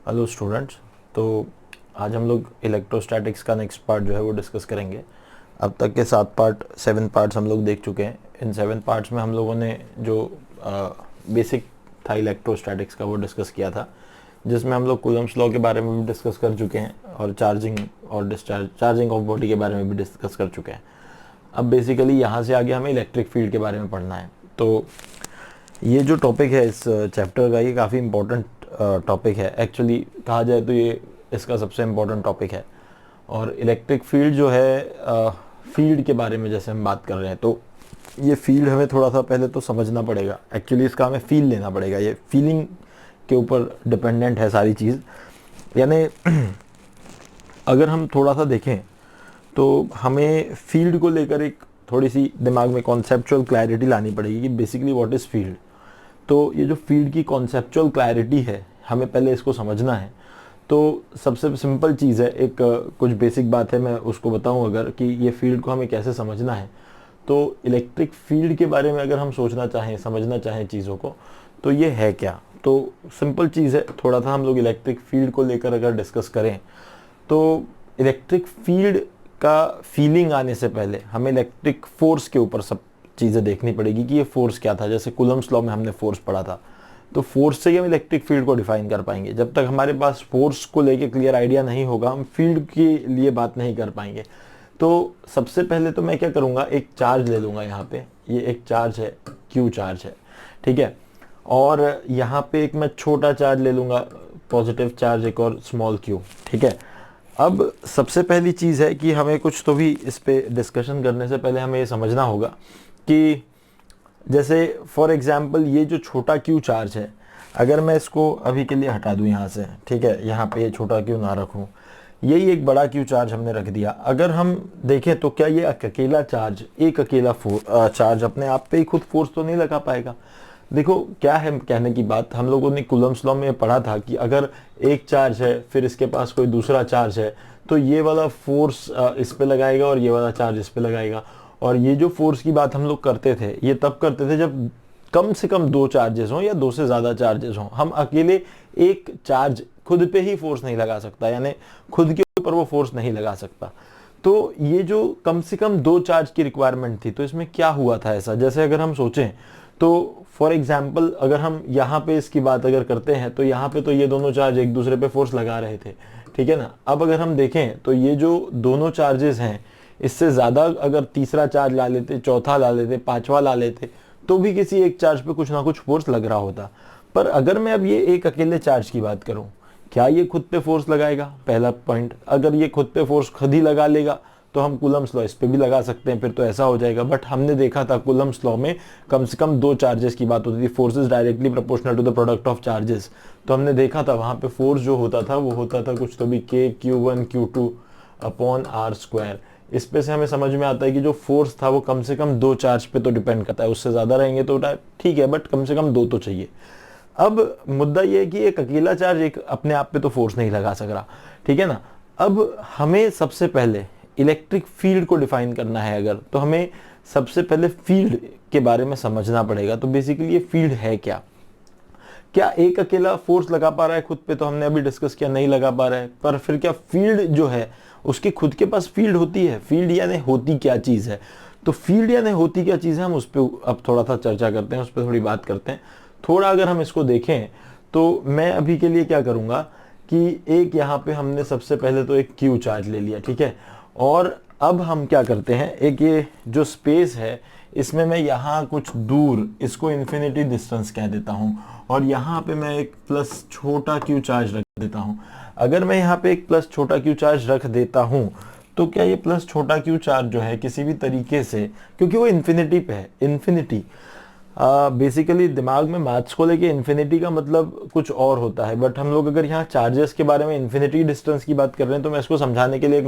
Hello students. तो आज हम लोग इलेक्ट्रोस्टैटिक्स का नेक्स्ट पार्ट जो है वो डिस्कस करेंगे। अब तक के 7 पार्ट्स हम लोग देख चुके हैं। इन 7 पार्ट्स में हम लोगों ने जो बेसिक था इलेक्ट्रोस्टैटिक्स का वो डिस्कस किया था, जिसमें हम लोग कूलम्स लॉ के बारे में भी डिस्कस कर चुके हैं और चार्जिंग और डिस्चार्ज चार्जिंग ऑफ बॉडी के बारे में भी डिस्कस कर चुके हैं। अब बेसिकली यहाँ से आगे हमें इलेक्ट्रिक फील्ड के बारे में पढ़ना है। तो ये जो टॉपिक है इस चैप्टर का, ये काफ़ी इम्पोर्टेंट टॉपिक है। एक्चुअली कहा जाए तो ये इसका सबसे इम्पोर्टेंट टॉपिक है। और इलेक्ट्रिक फील्ड जो है, फील्ड के बारे में जैसे हम बात कर रहे हैं, तो ये फील्ड हमें थोड़ा सा पहले तो समझना पड़ेगा। एक्चुअली इसका हमें फील लेना पड़ेगा। ये फीलिंग के ऊपर डिपेंडेंट है सारी चीज़। यानी अगर हम थोड़ा सा देखें तो हमें फील्ड को लेकर एक थोड़ी सी दिमाग में कॉन्सेप्चुअल क्लैरिटी लानी पड़ेगी कि बेसिकली व्हाट इज़ फील्ड। तो ये जो फील्ड की कॉन्सेप्चुअल क्लैरिटी है, हमें पहले इसको समझना है। तो सबसे सिंपल चीज़ है, एक कुछ बेसिक बात है, मैं उसको बताऊं अगर कि ये फील्ड को हमें कैसे समझना है। तो इलेक्ट्रिक फील्ड के बारे में अगर हम सोचना चाहें, समझना चाहें चीज़ों को, तो ये है क्या। तो सिंपल चीज़ है, थोड़ा सा हम लोग इलेक्ट्रिक फील्ड को लेकर अगर डिस्कस करें तो इलेक्ट्रिक फील्ड का फीलिंग आने से पहले हमें इलेक्ट्रिक फोर्स के ऊपर सब चीज़ें देखनी पड़ेगी कि ये फोर्स क्या था। जैसे कूलम्स लॉ में हमने फोर्स पढ़ा था, तो फोर्स से ही हम इलेक्ट्रिक फील्ड को डिफाइन कर पाएंगे। जब तक हमारे पास फोर्स को लेके क्लियर आइडिया नहीं होगा, हम फील्ड के लिए बात नहीं कर पाएंगे। तो सबसे पहले तो मैं क्या करूँगा, एक चार्ज ले लूँगा। यहाँ पे ये एक चार्ज है, क्यू चार्ज है, ठीक है। और यहाँ पे एक मैं छोटा चार्ज ले लूँगा, पॉजिटिव चार्ज, एक और स्मॉल क्यू, ठीक है। अब सबसे पहली चीज़ है कि हमें कुछ तो भी इस पे डिस्कशन करने से पहले हमें ये समझना होगा कि जैसे फॉर एग्जांपल ये जो छोटा क्यू चार्ज है, अगर मैं इसको अभी के लिए हटा दूं यहाँ से, ठीक है, यहाँ पे ये छोटा क्यू ना रखूं, यही एक बड़ा क्यू चार्ज हमने रख दिया। अगर हम देखें तो क्या ये अकेला चार्ज, एक अकेला चार्ज अपने आप पे ही खुद फोर्स तो नहीं लगा पाएगा। देखो क्या है कहने की बात, हम लोगों ने कूलम्स लॉ में पढ़ा था कि अगर एक चार्ज है फिर इसके पास कोई दूसरा चार्ज है, तो ये वाला फोर्स इस पे लगाएगा और ये वाला चार्ज इस पे लगाएगा। और ये जो फोर्स की बात हम लोग करते थे, ये तब करते थे जब कम से कम दो चार्जेस हों या दो से ज्यादा चार्जेस हों। हम अकेले एक चार्ज खुद पे ही फोर्स नहीं लगा सकता, यानी खुद के ऊपर वो फोर्स नहीं लगा सकता। तो ये जो कम से कम दो चार्ज की रिक्वायरमेंट थी, तो इसमें क्या हुआ था ऐसा, जैसे अगर हम सोचें तो फॉर एग्जाम्पल अगर हम यहाँ पे इसकी बात अगर करते हैं, तो यहाँ पे तो ये दोनों चार्ज एक दूसरे पे फोर्स लगा रहे थे, ठीक है ना। अब अगर हम देखें तो ये जो दोनों चार्जेस हैं, इससे ज्यादा अगर तीसरा चार्ज ला लेते, चौथा ला लेते, पांचवा ला लेते, तो भी किसी एक चार्ज पे कुछ ना कुछ फोर्स लग रहा होता। पर अगर मैं अब ये एक अकेले चार्ज की बात करूं, क्या ये खुद पे फोर्स लगाएगा, पहला पॉइंट। अगर ये खुद पे फोर्स खुद ही लगा लेगा तो हम कूलम्स लॉ इस पे भी लगा सकते हैं, फिर तो ऐसा हो जाएगा। बट हमने देखा था कूलम्स लॉ में कम से कम दो चार्जेस की बात होती थी, forces directly proportional to the product of charges. तो हमने देखा था वहां पे फोर्स जो होता था वो होता था कुछ तो भी K(Q1)(Q2) अपॉन R स्क्वायर। इस पे से हमें समझ में आता है कि जो फोर्स था वो कम से कम दो चार्ज पे तो डिपेंड करता है, उससे ज्यादा रहेंगे तो ठीक है, बट कम से कम दो तो चाहिए। अब मुद्दा ये है कि एक अकेला चार्ज एक अपने आप पे तो फोर्स नहीं लगा सक रहा, ठीक है ना। अब हमें सबसे पहले इलेक्ट्रिक फील्ड को डिफाइन करना है अगर, तो हमें सबसे पहले फील्ड के बारे में समझना पड़ेगा। तो बेसिकली ये फील्ड है क्या। क्या एक अकेला फोर्स लगा पा रहा है खुद पे, तो हमने अभी डिस्कस किया नहीं लगा पा रहा है। पर फिर क्या फील्ड जो है उसकी खुद के पास फील्ड होती है। फील्ड यानी होती क्या चीज है, तो फील्ड यानी होती क्या चीज है, हम उस पर अब थोड़ा सा चर्चा करते हैं, उस पर थोड़ी बात करते हैं। थोड़ा अगर हम इसको देखें तो मैं अभी के लिए क्या करूंगा कि एक यहाँ पे हमने सबसे पहले तो एक क्यू चार्ज ले लिया, ठीक है। और अब हम क्या करते हैं, एक ये जो स्पेस है इसमें मैं यहाँ कुछ दूर इसको इन्फिनिटी डिस्टेंस कह देता हूँ, और यहाँ पे मैं एक प्लस छोटा क्यू चार्ज रख देता हूँ। अगर मैं यहाँ पे एक प्लस छोटा क्यू चार्ज रख देता हूँ, तो क्या ये प्लस छोटा क्यू चार्ज जो है किसी भी तरीके से, क्योंकि वो इन्फिनिटी पे है, इन्फिनिटी बेसिकली दिमाग में मैथ्स को लेके इन्फिनिटी का मतलब कुछ और होता है। बट हम लोग अगर यहाँ चार्जेस के बारे में इन्फिनिटी डिस्टेंस की बात कर रहे हैं, तो मैं इसको समझाने के लिए एक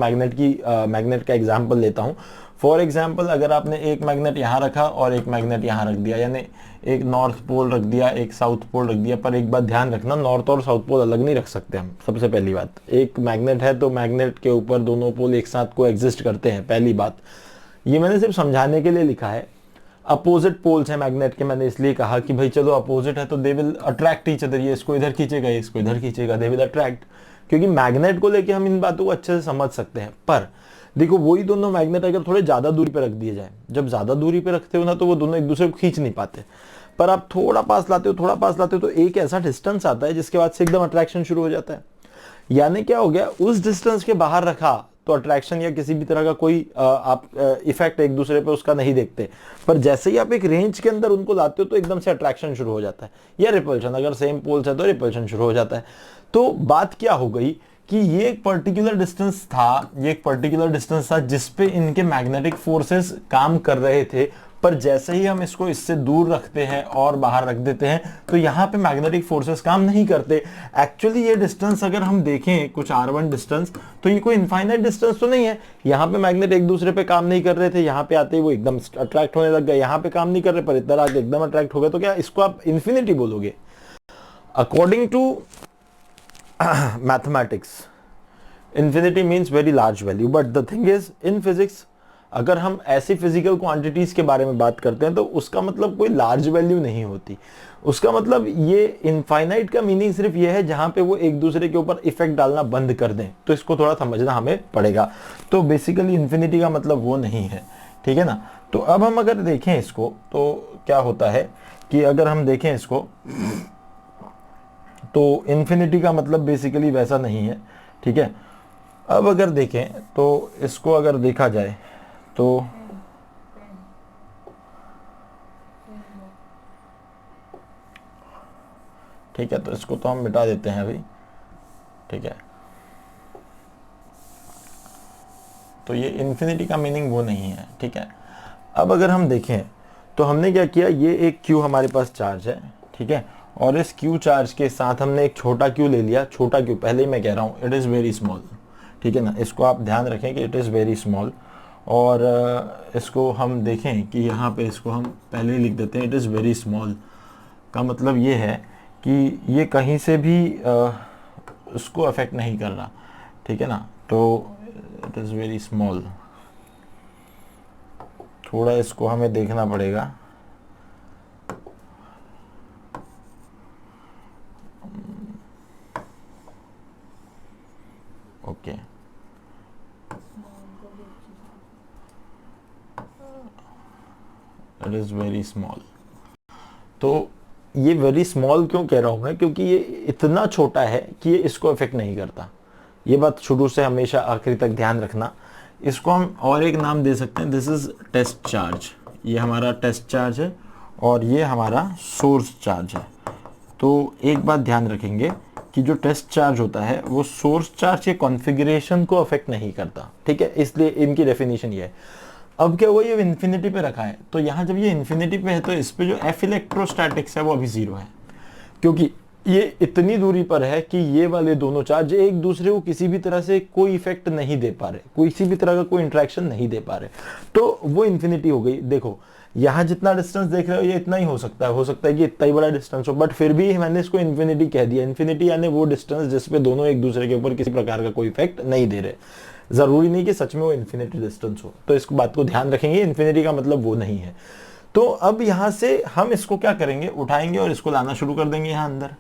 मैग्नेट का एग्जांपल लेता हूँ। फॉर एग्जांपल अगर आपने एक मैग्नेट यहाँ रखा और एक मैग्नेट यहाँ रख दिया, यानी एक नॉर्थ पोल रख दिया, एक साउथ पोल रख दिया। पर एक बात ध्यान रखना, नॉर्थ और साउथ पोल अलग नहीं रख सकते हम। सबसे पहली बात, एक मैग्नेट है तो मैग्नेट के ऊपर दोनों पोल एक साथ को एग्जिस्ट करते हैं, पहली बात। ये मैंने सिर्फ समझाने के लिए लिखा है। अपोजिट पोल्स हैं मैग्नेट के, मैंने इसलिए कहा कि भाई चलो अपोजिट है तो they will attract each other, ये इसको इधर खींचेगा, ये इसको इधर खींचेगा, दे विल अट्रैक्ट, क्योंकि मैग्नेट को लेके हम इन बातों को अच्छे से समझ सकते हैं। पर देखो वही दोनों मैग्नेट अगर थोड़े ज्यादा दूरी पे रख दिए जाए, जब ज्यादा दूरी पे रखते हो ना तो वो दोनों एक दूसरे को खींच नहीं पाते, पर आप थोड़ा पास लाते हो, थोड़ा पास लाते हो तो एक ऐसा डिस्टेंस आता है जिसके बाद से एकदम अट्रैक्शन शुरू हो जाता है। यानी क्या हो गया, उस डिस्टेंस के बाहर रखा तो अट्रैक्शन या किसी भी तरह का कोई आप इफेक्ट एक दूसरे पे उसका नहीं देखते, पर जैसे ही आप एक रेंज के अंदर उनको लाते हो तो एकदम से अट्रैक्शन शुरू हो जाता है, या रिपल्शन, अगर सेम पोल्स है तो रिपल्शन शुरू हो जाता है। तो बात क्या हो गई कि ये एक पर्टिकुलर डिस्टेंस था, ये एक पर्टिकुलर डिस्टेंस था जिसपे इनके मैग्नेटिक फोर्सेस काम कर रहे थे, पर जैसे ही हम इसको इससे दूर रखते हैं और बाहर रख देते हैं तो यहाँ पे मैग्नेटिक फोर्सेस काम नहीं करते। एक्चुअली ये डिस्टेंस अगर हम देखें कुछ r1 डिस्टेंस, तो ये कोई इनफाइनाइट डिस्टेंस तो नहीं है। यहाँ पे मैग्नेट एक दूसरे पे काम नहीं कर रहे थे, यहाँ पे आते ही वो एकदम अट्रैक्ट होने लग गए, यहाँ पे काम नहीं कर रहे पर इधर आके एकदम अट्रैक्ट हो गए, तो क्या इसको आप इन्फिनिटी बोलोगे? According to mathematics infinity means very large value, but the thing is in physics अगर हम ऐसी फिजिकल क्वांटिटीज के बारे में बात करते हैं तो उसका मतलब कोई लार्ज वैल्यू नहीं होती, उसका मतलब ये इनफाइनाइट का मीनिंग सिर्फ ये है जहां पे वो एक दूसरे के ऊपर इफेक्ट डालना बंद कर दें, तो इसको थोड़ा समझना हमें पड़ेगा। तो बेसिकली इन्फिनिटी का मतलब वो नहीं है, ठीक है ना। तो अब हम अगर देखें इसको तो क्या होता है कि अगर हम देखें इसको तो इन्फिनिटी का मतलब बेसिकली वैसा नहीं है, ठीक है। अब अगर देखें तो इसको अगर देखा जाए तो ठीक है, तो इसको तो हम मिटा देते हैं अभी, ठीक है। तो ये इन्फिनिटी का मीनिंग वो नहीं है, ठीक है। अब अगर हम देखें तो हमने क्या किया, ये एक क्यू हमारे पास चार्ज है, ठीक है, और इस क्यू चार्ज के साथ हमने एक छोटा क्यू ले लिया। छोटा क्यू पहले ही मैं कह रहा हूं इट इज वेरी स्मॉल, ठीक है ना, इसको आप ध्यान रखें कि इट इज़ वेरी स्मॉल। और इसको हम देखें कि यहाँ पे इसको हम पहले ही लिख देते हैं, इट इज़ वेरी स्मॉल का मतलब ये है कि ये कहीं से भी उसको अफेक्ट नहीं कर रहा, ठीक है ना। तो इट इज़ वेरी स्मॉल, थोड़ा इसको हमें देखना पड़ेगा। Okay, it is very small. तो ये वेरी स्मॉल क्यों कह रहा हूं मैं, क्योंकि ये इतना छोटा है कि ये इसको अफेक्ट नहीं करता। ये बात शुरू से हमेशा आखिरी तक ध्यान रखना। इसको हम और एक नाम दे सकते हैं, दिस इज टेस्ट चार्ज। ये हमारा टेस्ट चार्ज है और ये हमारा सोर्स चार्ज है। तो एक बात ध्यान रखेंगे कि जो टेस्ट चार्ज होता है वो सोर्स चार्ज के कॉन्फ़िगरेशन को अफेक्ट नहीं करता, ठीक है, इसलिए इनकी डेफिनेशन ये है। अब क्या हुआ, ये इन्फिनिटी पे रखा है, तो यहाँ जब ये इन्फिनिटी पे है तो इस पे जो एफ इलेक्ट्रोस्टैटिक्स है वो अभी जीरो है, क्योंकि ये इतनी दूरी पर है कि ये वाले दोनों चार्ज एक दूसरे को किसी भी तरह से कोई इफेक्ट नहीं दे पा रहे, कोई किसी भी तरह का कोई इंट्रैक्शन नहीं दे पा रहे, तो वो इन्फिनिटी हो गई। देखो यहाँ जितना डिस्टेंस देख रहे हो ये इतना ही हो सकता है कि इतना ही बड़ा डिस्टेंस हो, बट फिर भी मैंने इसको इन्फिनिटी कह दिया। इन्फिनिटी यानी वो डिस्टेंस जिसपे दोनों एक दूसरे के ऊपर किसी प्रकार का कोई इफेक्ट नहीं दे रहे। जरूरी नहीं कि सच में वो इन्फिनिटी डिस्टेंस हो, तो इस बात को ध्यान रखेंगे, इन्फिनिटी का मतलब वो नहीं है। तो अब यहां से हम इसको क्या करेंगे, उठाएंगे और इसको लाना शुरू कर देंगे यहाँ अंदर।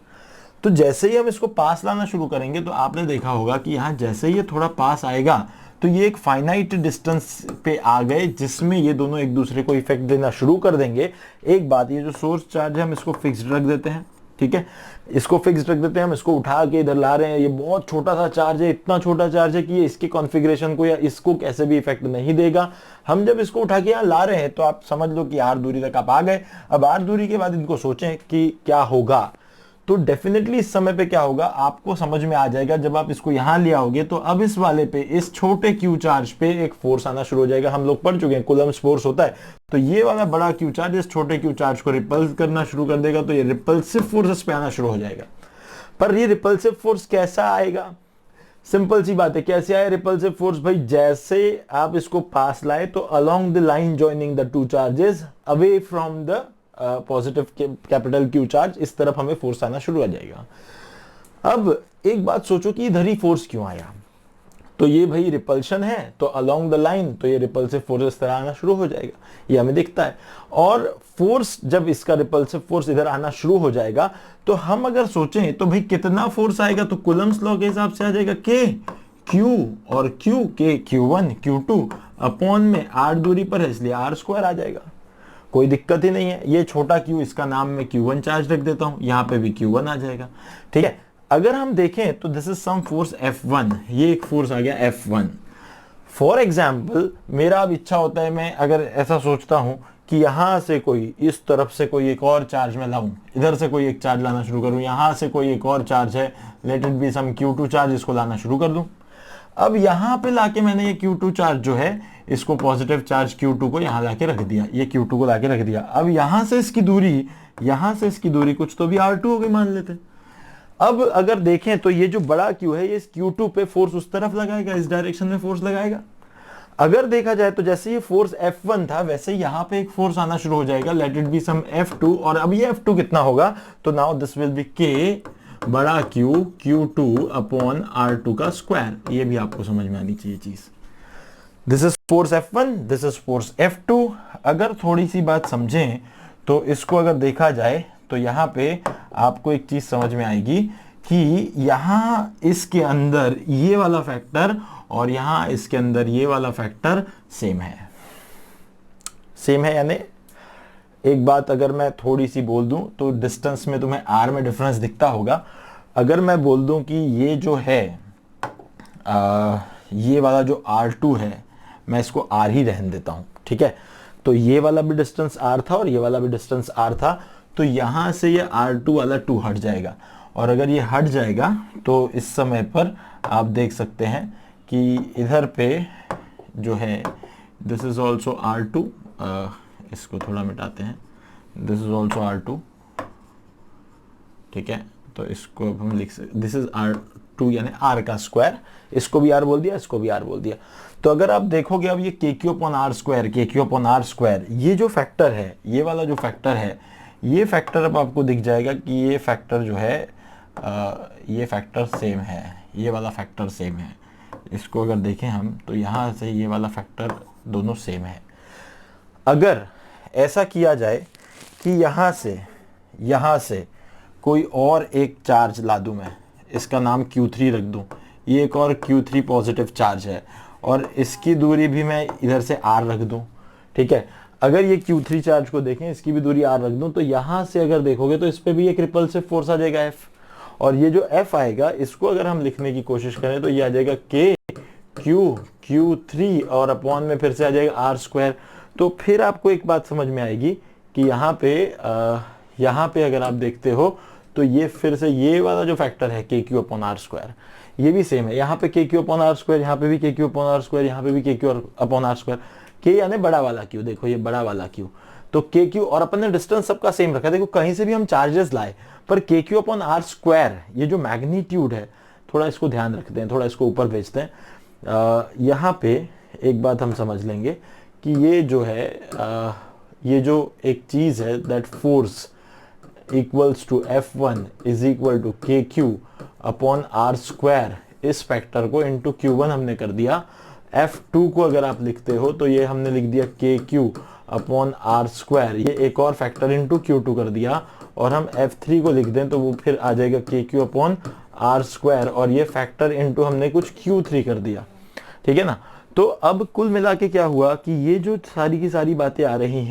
तो जैसे ही हम इसको पास लाना शुरू करेंगे तो आपने देखा होगा कि यहाँ जैसे ही ये थोड़ा पास आएगा तो ये एक फाइनाइट डिस्टेंस पे आ गए जिसमें ये दोनों एक दूसरे को इफेक्ट देना शुरू कर देंगे। एक बात, ये जो सोर्स चार्ज है हम इसको फिक्स्ड रख देते हैं, ठीक है, इसको फिक्स्ड रख देते हैं। हम इसको उठा के इधर ला रहे हैं, ये बहुत छोटा सा चार्ज है, इतना छोटा चार्ज है कि ये इसके कॉन्फ़िगरेशन को या इसको कैसे भी इफेक्ट नहीं देगा। हम जब इसको उठा के यहाँ ला रहे हैं तो आप समझ लो कि आर दूरी तक आप आ गए। अब आर दूरी के बाद इनको सोचें कि क्या होगा, तो डेफिनेटली इस समय पे क्या होगा आपको समझ में आ जाएगा। जब आप इसको यहां ले आओगे तो अब इस वाले पे, इस छोटे क्यू चार्ज पे एक फोर्स आना शुरू हो जाएगा। हम लोग पढ़ चुके हैं कूलम्ब्स फोर्स होता है, तो ये वाला बड़ा क्यू चार्ज इस छोटे क्यू चार्ज को रिपल्स करना शुरू कर देगा, तो ये रिपल्सिव फोर्स पे आना शुरू हो जाएगा। पर ये रिपल्सिव फोर्स कैसा आएगा, सिंपल सी बात है, कैसे आए रिपल्सिव फोर्स भाई, जैसे आप इसको पास लाए तो along the line joining the two charges away from the positive capital Q charge, इस तरफ हमें फोर्स आना शुरू हो जाएगा। अब एक बात सोचो कि इधर ही फोर्स क्यों आया, तो ये भाई रिपल्शन है, तो अलोंग द लाइन तो ये रिपल्सिव फोर्स इस तरह आना शुरू हो जाएगा, ये हमें दिखता है। और फोर्स जब इसका रिपल्सिव फोर्स इधर आना शुरू हो जाएगा तो हम अगर सोचें तो भाई कितना फोर्स आएगा, तो कुलम्स लॉ के हिसाब से आ जाएगा के क्यू और क्यू के Q1 Q2 अपॉन में r दूरी पर है इसलिए r स्क्वायर आ जाएगा, कोई दिक्कत ही नहीं है। ये छोटा q इसका नाम में Q1 चार्ज रख देता हूं, यहां पे भी Q1 आ जाएगा, ठीक है। अगर हम देखें तो this is some force F1, ये एक फोर्स आ गया F1। फॉर एग्जाम्पल मेरा अब इच्छा होता है, मैं अगर ऐसा सोचता हूं कि यहां से कोई इस तरफ से कोई एक और चार्ज मैं लाऊं, इधर से कोई एक चार्ज लाना शुरू करूं, यहां से कोई एक और चार्ज है, let it be some Q2 charge, इसको लाना शुरू कर दूं। अब यहां पे लाके मैंने ये Q2 चार्ज जो है इसको पॉजिटिव चार्ज Q2 को यहां लाके रख दिया, ये Q2 को लाके रख दिया। अब यहां से इसकी दूरी कुछ तो भी R2 हो गई मान लेते हैं। अब अगर देखें तो ये जो बड़ा Q है ये इस Q2 पे फोर्स उस तरफ लगाएगा, इस डायरेक्शन में फोर्स लगाएगा। अगर देखा जाए तो जैसे ये फोर्स F1 था वैसे यहाँ पे एक फोर्स आना शुरू हो जाएगा, late it be some F2, और अब ये F2 कितना होगा, तो now this will be K बड़ा Q Q2 अपॉन R2 का स्क्वायर। ये भी आपको समझ में आनी चाहिए चीज। This is force F1, this is force F2। अगर थोड़ी सी बात समझें तो इसको अगर देखा जाए तो यहाँ पे आपको एक चीज समझ में आएगी कि यहाँ इसके अंदर ये वाला फैक्टर और यहाँ इसके अंदर ये वाला फैक्टर सेम है यानी एक बात अगर मैं थोड़ी सी बोल दूं तो डिस्टेंस में तुम्हें r में डिफरेंस दिखता होगा। अगर मैं बोल दूं कि ये जो है ये वाला जो R2 है मैं इसको R ही रहने देता हूं, ठीक है। तो ये वाला भी डिस्टेंस R था और ये वाला भी डिस्टेंस R था, तो यहां से ये R2 वाला 2 हट जाएगा, और अगर ये हट जाएगा तो इस समय पर आप देख सकते हैं कि इधर पे जो है दिस इज ऑल्सो R2, इसको थोड़ा मिटाते हैं, दिस इज ऑल्सो R2, ठीक है। तो इसको अब हम लिख सकते, दिस इज R2 यानी R का स्क्वायर, इसको भी R बोल दिया, इसको भी R बोल दिया। तो अगर आप देखोगे अब ये KQ अपॉन R स्क्वायर, ये जो फैक्टर है, ये वाला जो फैक्टर है, ये फैक्टर अब आपको दिख जाएगा कि ये फैक्टर जो है ये फैक्टर सेम है, ये वाला फैक्टर सेम है। इसको अगर देखें हम तो यहाँ से ये वाला फैक्टर दोनों सेम है। अगर ऐसा किया जाए कि यहाँ से कोई और एक चार्ज ला दूं, मैं इसका नाम Q3 रख दूं, ये एक और Q3 पॉजिटिव चार्ज है और इसकी दूरी भी मैं इधर से R रख दूं, ठीक है। अगर ये Q3 चार्ज को देखें, इसकी भी दूरी R रख दूं, तो यहाँ से अगर देखोगे तो इस पे भी एक रिपल्सिव फोर्स आ जाएगा F, और ये जो F आएगा इसको अगर हम लिखने की कोशिश करें तो ये आ जाएगा K Q Q3 और अपॉन में फिर से आ जाएगा R स्क्वायर। तो फिर आपको एक बात समझ में आएगी कि यहाँ पे अगर आप देखते हो तो ये फिर से ये वाला जो फैक्टर है KQ अपॉन R स्क्वायर, ये भी सेम है। यहाँ पे KQ अपॉन R स्क्वायर, यहाँ पे भी KQ अपॉन R स्क्वायर, यहाँ पे भी KQ upon R square. K यानी बड़ा वाला Q, देखो ये बड़ा वाला Q, तो KQ, और अपन ने डिस्टेंस सबका सेम रखा है। देखो कहीं से भी हम चार्जेस लाए पर KQ अपॉन R स्क्वायर, ये जो मैग्नीट्यूड है, थोड़ा इसको ध्यान रखते हैं, थोड़ा इसको ऊपर भेजते हैं। यहाँ पे एक बात हम समझ लेंगे कि ये जो है ये जो एक चीज है, that force equals to F1 is equal to KQ upon R square, इस फैक्टर को इंटू Q1 हमने कर दिया। F2 को अगर आप लिखते हो तो ये हमने लिख दिया KQ अपॉन R स्क्वायर, ये एक और फैक्टर इंटू Q2 कर दिया, और हम F3 को लिख दें तो वो फिर आ जाएगा KQ अपॉन R स्क्वायर, और ये फैक्टर इंटू हमने कुछ Q3 कर दिया, ठीक है ना। तो अब कुल मिला के क्या हुआ कि ये जो सारी की सारी बातें आ रही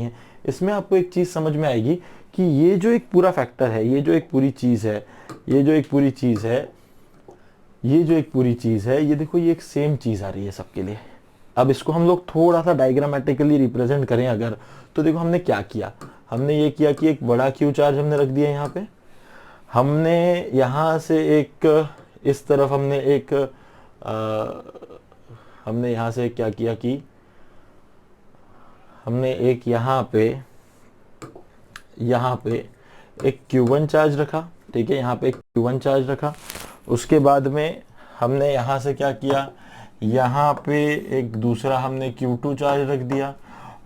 हैं, इसमें आपको एक चीज समझ में आएगी कि ये जो एक पूरा फैक्टर है, ये जो एक पूरी चीज है, ये देखो ये एक सेम चीज आ रही है सबके लिए। अब इसको हम लोग थोड़ा सा डायग्रामेटिकली रिप्रेजेंट करें अगर, तो देखो हमने क्या किया, हमने ये किया कि एक बड़ा Q चार्ज हमने रख दिया यहाँ पे, हमने यहाँ से एक इस तरफ हमने यहाँ से क्या किया कि हमने एक यहाँ पे एक Q1 चार्ज रखा, ठीक है, यहाँ पे एक Q1 चार्ज रखा। उसके बाद में हमने यहाँ से क्या किया, यहाँ पे एक दूसरा हमने Q2 चार्ज रख दिया,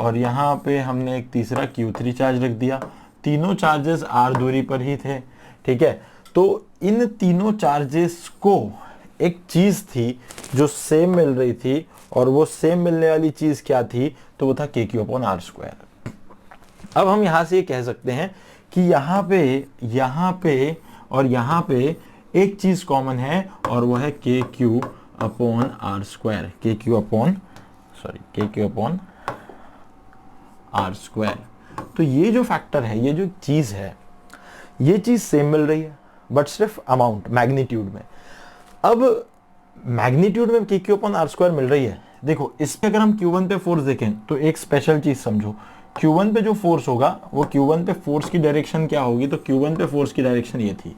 और यहाँ पे हमने एक तीसरा Q3 चार्ज रख दिया। तीनों चार्जेस R दूरी पर ही थे, ठीक है। तो इन तीनों चार्जेस को एक चीज थी जो सेम मिल रही थी, और वो सेम मिलने वाली चीज क्या थी, तो वो था KQ अपॉन आर स्क्वायर। अब हम यहां से ये कह सकते हैं कि यहाँ पे और यहाँ पे एक चीज कॉमन है, और वो है KQ upon R square, KQ upon R square. तो ये जो फैक्टर है, ये जो चीज है, ये चीज सेम मिल रही है, बट सिर्फ अमाउंट, मैग्नीट्यूड में। अब मैग्नीट्यूड में KQ अपॉन आर स्क्वायर मिल रही है। देखो इसमें अगर हम Q1 पे फोर्स देखें तो एक स्पेशल चीज समझो, Q1 पे जो फोर्स होगा वो Q1 पे फोर्स की डायरेक्शन क्या होगी, तो Q1 पे फोर्स की डायरेक्शन ये थी,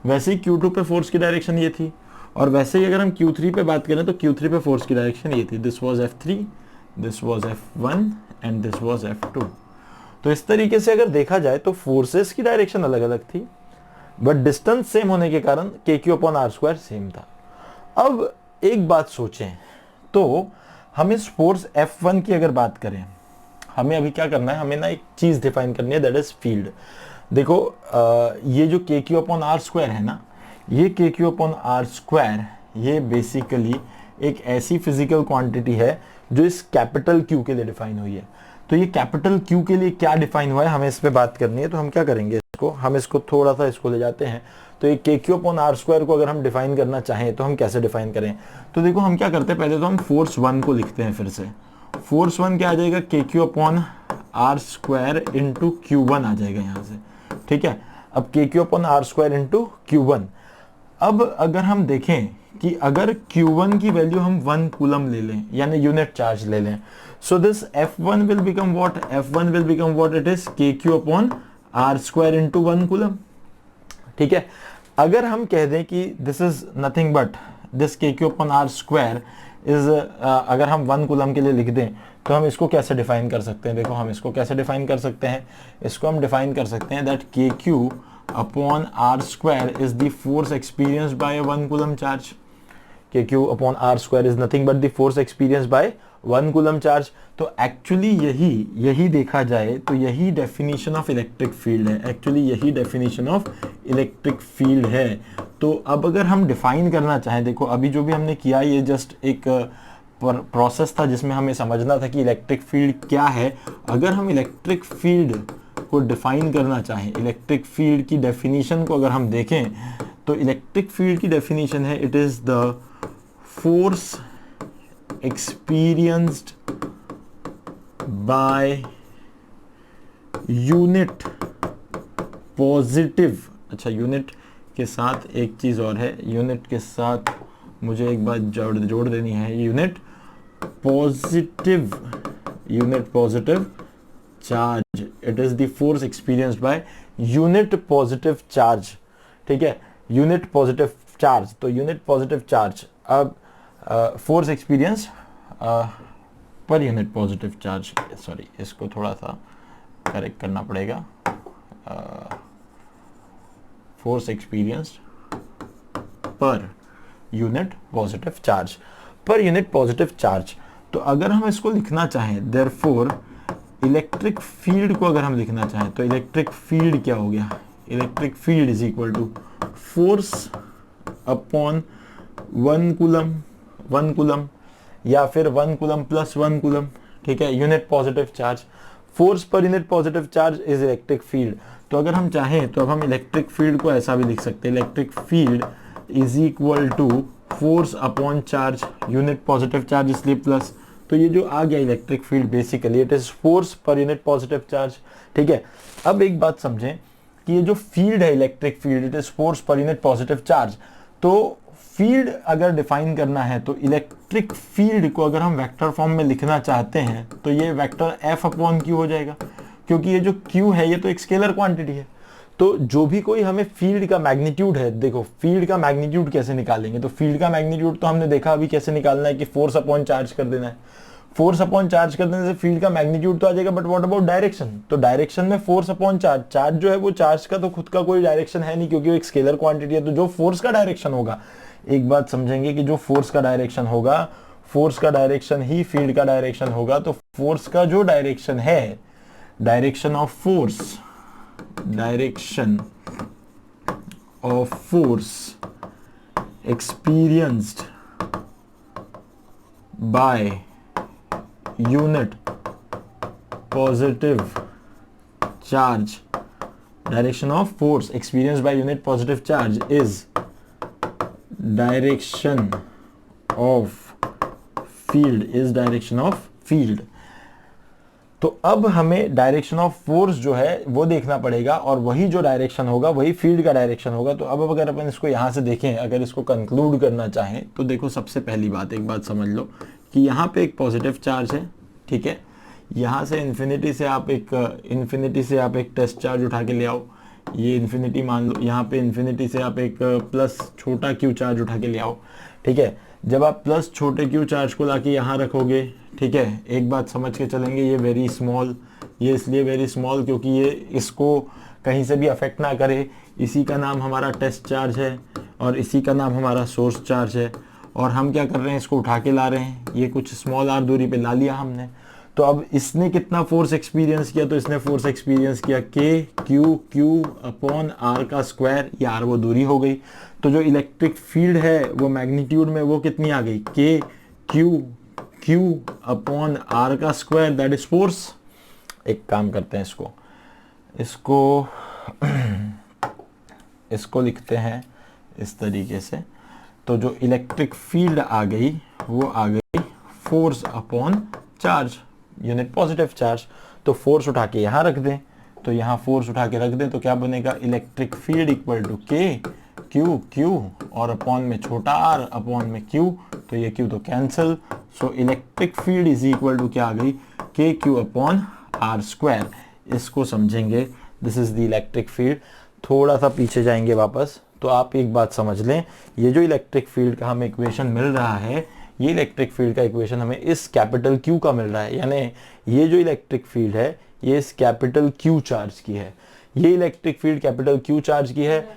वैसे ही Q2 पे फोर्स की डायरेक्शन ये थी, और वैसे ही अगर हम Q3 पे बात करें तो Q3 पे फोर्स की डायरेक्शन ये थी। This was F3, this was F1 and this was F2। तो इस तरीके से अगर देखा जाए तो फोर्सेस की डायरेक्शन अलग अलग थी, बट डिस्टेंस सेम होने के कारण KQ upon R square same था। अब एक बात सोचें, तो हम इस फोर्स F1 की अगर बात करें, हमें अभी क्या करना है, हमें ना एक चीज डिफाइन करनी है, दैट इज फील्ड। देखो ये जो KQ अपॉन आर स्क्वायर है ना, ये KQ अपॉन आर स्क्वायर, ये बेसिकली एक ऐसी फिजिकल क्वांटिटी है जो इस कैपिटल Q के लिए डिफाइन हुई है। तो ये कैपिटल Q के लिए क्या डिफाइन हुआ है, हमें इस पे बात करनी है। तो हम क्या करेंगे, हम इसको थोड़ा सा इसको ले जाते हैं। तो ये KQ अपॉन आर स्क्वायर को अगर हम डिफाइन करना चाहें तो हम कैसे डिफाइन करें, तो देखो हम क्या करते हैं, पहले तो हम फोर्स 1 को लिखते हैं। फिर से फोर्स 1 क्या आ जाएगा, KQ upon R square into Q1 आ जाएगा यहाँ से, ठीक है। अब KQ upon R square into Q1। अब अगर हम देखें कि अगर Q1 की वैल्यू हम 1 कूलम ले लें, यानी यूनिट चार्ज ले लें, so this F1 will become what, F1 will become what, it is KQ upon R square into 1 coulomb, ठीक है। अगर हम कह दें कि this is nothing but this KQ upon R square is, अगर हम 1 कूलम के लिए लिख दें तो हम इसको कैसे डिफाइन कर सकते हैं, देखो हम इसको कैसे डिफाइन कर सकते हैं, इसको हम डिफाइन कर सकते हैं that KQ upon R square is the force experienced by 1 coulomb charge. KQ upon R square is nothing but the force experienced by 1 coulomb charge. तो एक्चुअली यही देखा जाए तो यही डेफिनेशन ऑफ इलेक्ट्रिक फील्ड है, एक्चुअली यही definition of electric field है। तो अब अगर हम डिफाइन करना चाहें, देखो अभी जो भी हमने किया ये जस्ट एक प्रोसेस था जिसमें हमें समझना था कि इलेक्ट्रिक फील्ड क्या है। अगर हम इलेक्ट्रिक फील्ड को डिफाइन करना चाहें, इलेक्ट्रिक फील्ड की डेफिनेशन को अगर हम देखें, तो इलेक्ट्रिक फील्ड की डेफिनेशन है, it is the force experienced by unit positive, अच्छा यूनिट के साथ एक चीज और है, यूनिट के साथ मुझे एक बात जोड़ देनी है, unit positive charge, it is the force experienced by unit positive charge, ठीक है, यूनिट पॉजिटिव चार्ज। तो यूनिट पॉजिटिव चार्ज, अब force experience per unit positive charge, sorry इसको थोड़ा सा करेक्ट करना पड़ेगा, force experience per unit positive charge, पर यूनिट पॉजिटिव चार्ज। तो अगर हम इसको लिखना चाहें, देयरफॉर इलेक्ट्रिक फील्ड को अगर हम लिखना चाहें तो इलेक्ट्रिक फील्ड क्या हो गया, electric field is equal to force upon 1 coulomb या फिर 1 कूलम प्लस 1 कूलम, ठीक है, यूनिट पॉजिटिव चार्ज। फोर्स पर unit positive charge is electric field. तो अगर हम चाहें तो अब हम इलेक्ट्रिक फील्ड को ऐसा भी लिख सकते हैं, electric field is equal to force upon charge, unit positive charge इसलिए प्लस, तो ये जो आ गया electric field basically it is force पर यूनिट पॉजिटिव चार्ज, ठीक है। अब एक बात समझें कि ये जो फील्ड है electric field, it is force पर यूनिट पॉजिटिव चार्ज। तो फील्ड अगर डिफाइन करना है तो इलेक्ट्रिक फील्ड को अगर हम वेक्टर फॉर्म में लिखना चाहते हैं तो ये वेक्टर F अपॉन Q हो जाएगा, क्योंकि ये जो Q है ये तो एक स्केलर क्वांटिटी है। तो जो भी कोई हमें फील्ड का मैग्नीट्यूड है, देखो फील्ड का मैग्नीट्यूड कैसे निकालेंगे, तो फील्ड का मैग्नीट्यूड तो हमने देखा अभी कैसे निकालना है कि फोर्स अपॉन चार्ज कर देना है, फोर्स अपॉन चार्ज कर देने से फील्ड का मैग्नीट्यूड तो आ जाएगा, बट व्हाट अबाउट डायरेक्शन, तो डायरेक्शन में फोर्स अपॉन चार्ज, चार्ज जो है वो चार्ज का तो खुद का कोई डायरेक्शन है नहीं क्योंकि वो एक स्केलर क्वांटिटी है। तो जो फोर्स का डायरेक्शन होगा, एक बात समझेंगे कि जो फोर्स का डायरेक्शन होगा, फोर्स का डायरेक्शन ही फील्ड का डायरेक्शन होगा। तो फोर्स का जो डायरेक्शन है, direction of force, direction of force experienced by unit positive charge, direction of force experienced by unit positive charge is direction of field. तो अब हमें डायरेक्शन ऑफ फोर्स जो है वो देखना पड़ेगा, और वही जो डायरेक्शन होगा वही फील्ड का डायरेक्शन होगा। तो अब अगर अपन इसको यहाँ से देखें, अगर इसको कंक्लूड करना चाहें, तो देखो सबसे पहली बात, एक बात समझ लो कि यहाँ पे एक पॉजिटिव चार्ज है, ठीक है। यहाँ से इन्फिनिटी से आप एक टेस्ट चार्ज उठा के ले आओ, ये इन्फिनिटी मान लो, यहाँ पे इन्फिनिटी से आप एक प्लस छोटा क्यू चार्ज उठा के ले आओ, ठीक है। जब आप प्लस छोटे क्यू चार्ज को लाके यहाँ रखोगे, ठीक है, एक बात समझ के चलेंगे, ये वेरी स्मॉल, ये इसलिए वेरी स्मॉल क्योंकि ये इसको कहीं से भी अफेक्ट ना करे। इसी का नाम हमारा टेस्ट चार्ज है और इसी का नाम हमारा सोर्स चार्ज है, और हम क्या कर रहे हैं, इसको उठा के ला रहे हैं, ये कुछ स्मॉल आर दूरी पे ला लिया हमने। तो अब इसने कितना फोर्स एक्सपीरियंस किया, तो इसने फोर्स एक्सपीरियंस किया के क्यू अपॉन आर का स्क्वायर, ये आर वो दूरी हो गई। तो जो इलेक्ट्रिक फील्ड है वो मैग्नीट्यूड में वो कितनी आ गई, के क्यू अपॉन आर का स्क्वायर, दैट इज फोर्स। एक काम करते हैं, इसको लिखते हैं इस तरीके से। तो जो इलेक्ट्रिक फील्ड आ गई वो आ गई force upon charge, unit positive charge. तो फोर्स उठा के यहाँ रख दें, तो यहाँ फोर्स उठा के रख दें तो क्या बनेगा, electric field equal to K Q और अपॉन में छोटा आर अपॉन में क्यू, तो ये क्यू तो cancel. So electric field is equal to क्या आ गई, K Q upon R square. इसको समझेंगे, this is the electric field. थोड़ा सा पीछे जाएंगे वापस, तो आप एक बात समझ लें, ये जो इलेक्ट्रिक फील्ड का हमें इक्वेशन मिल रहा है, ये इलेक्ट्रिक फील्ड का इक्वेशन हमें इस कैपिटल क्यू का मिल रहा है, यानी ये जो इलेक्ट्रिक फील्ड है ये इस कैपिटल क्यू चार्ज की है। ये electric field capital Q charge की है,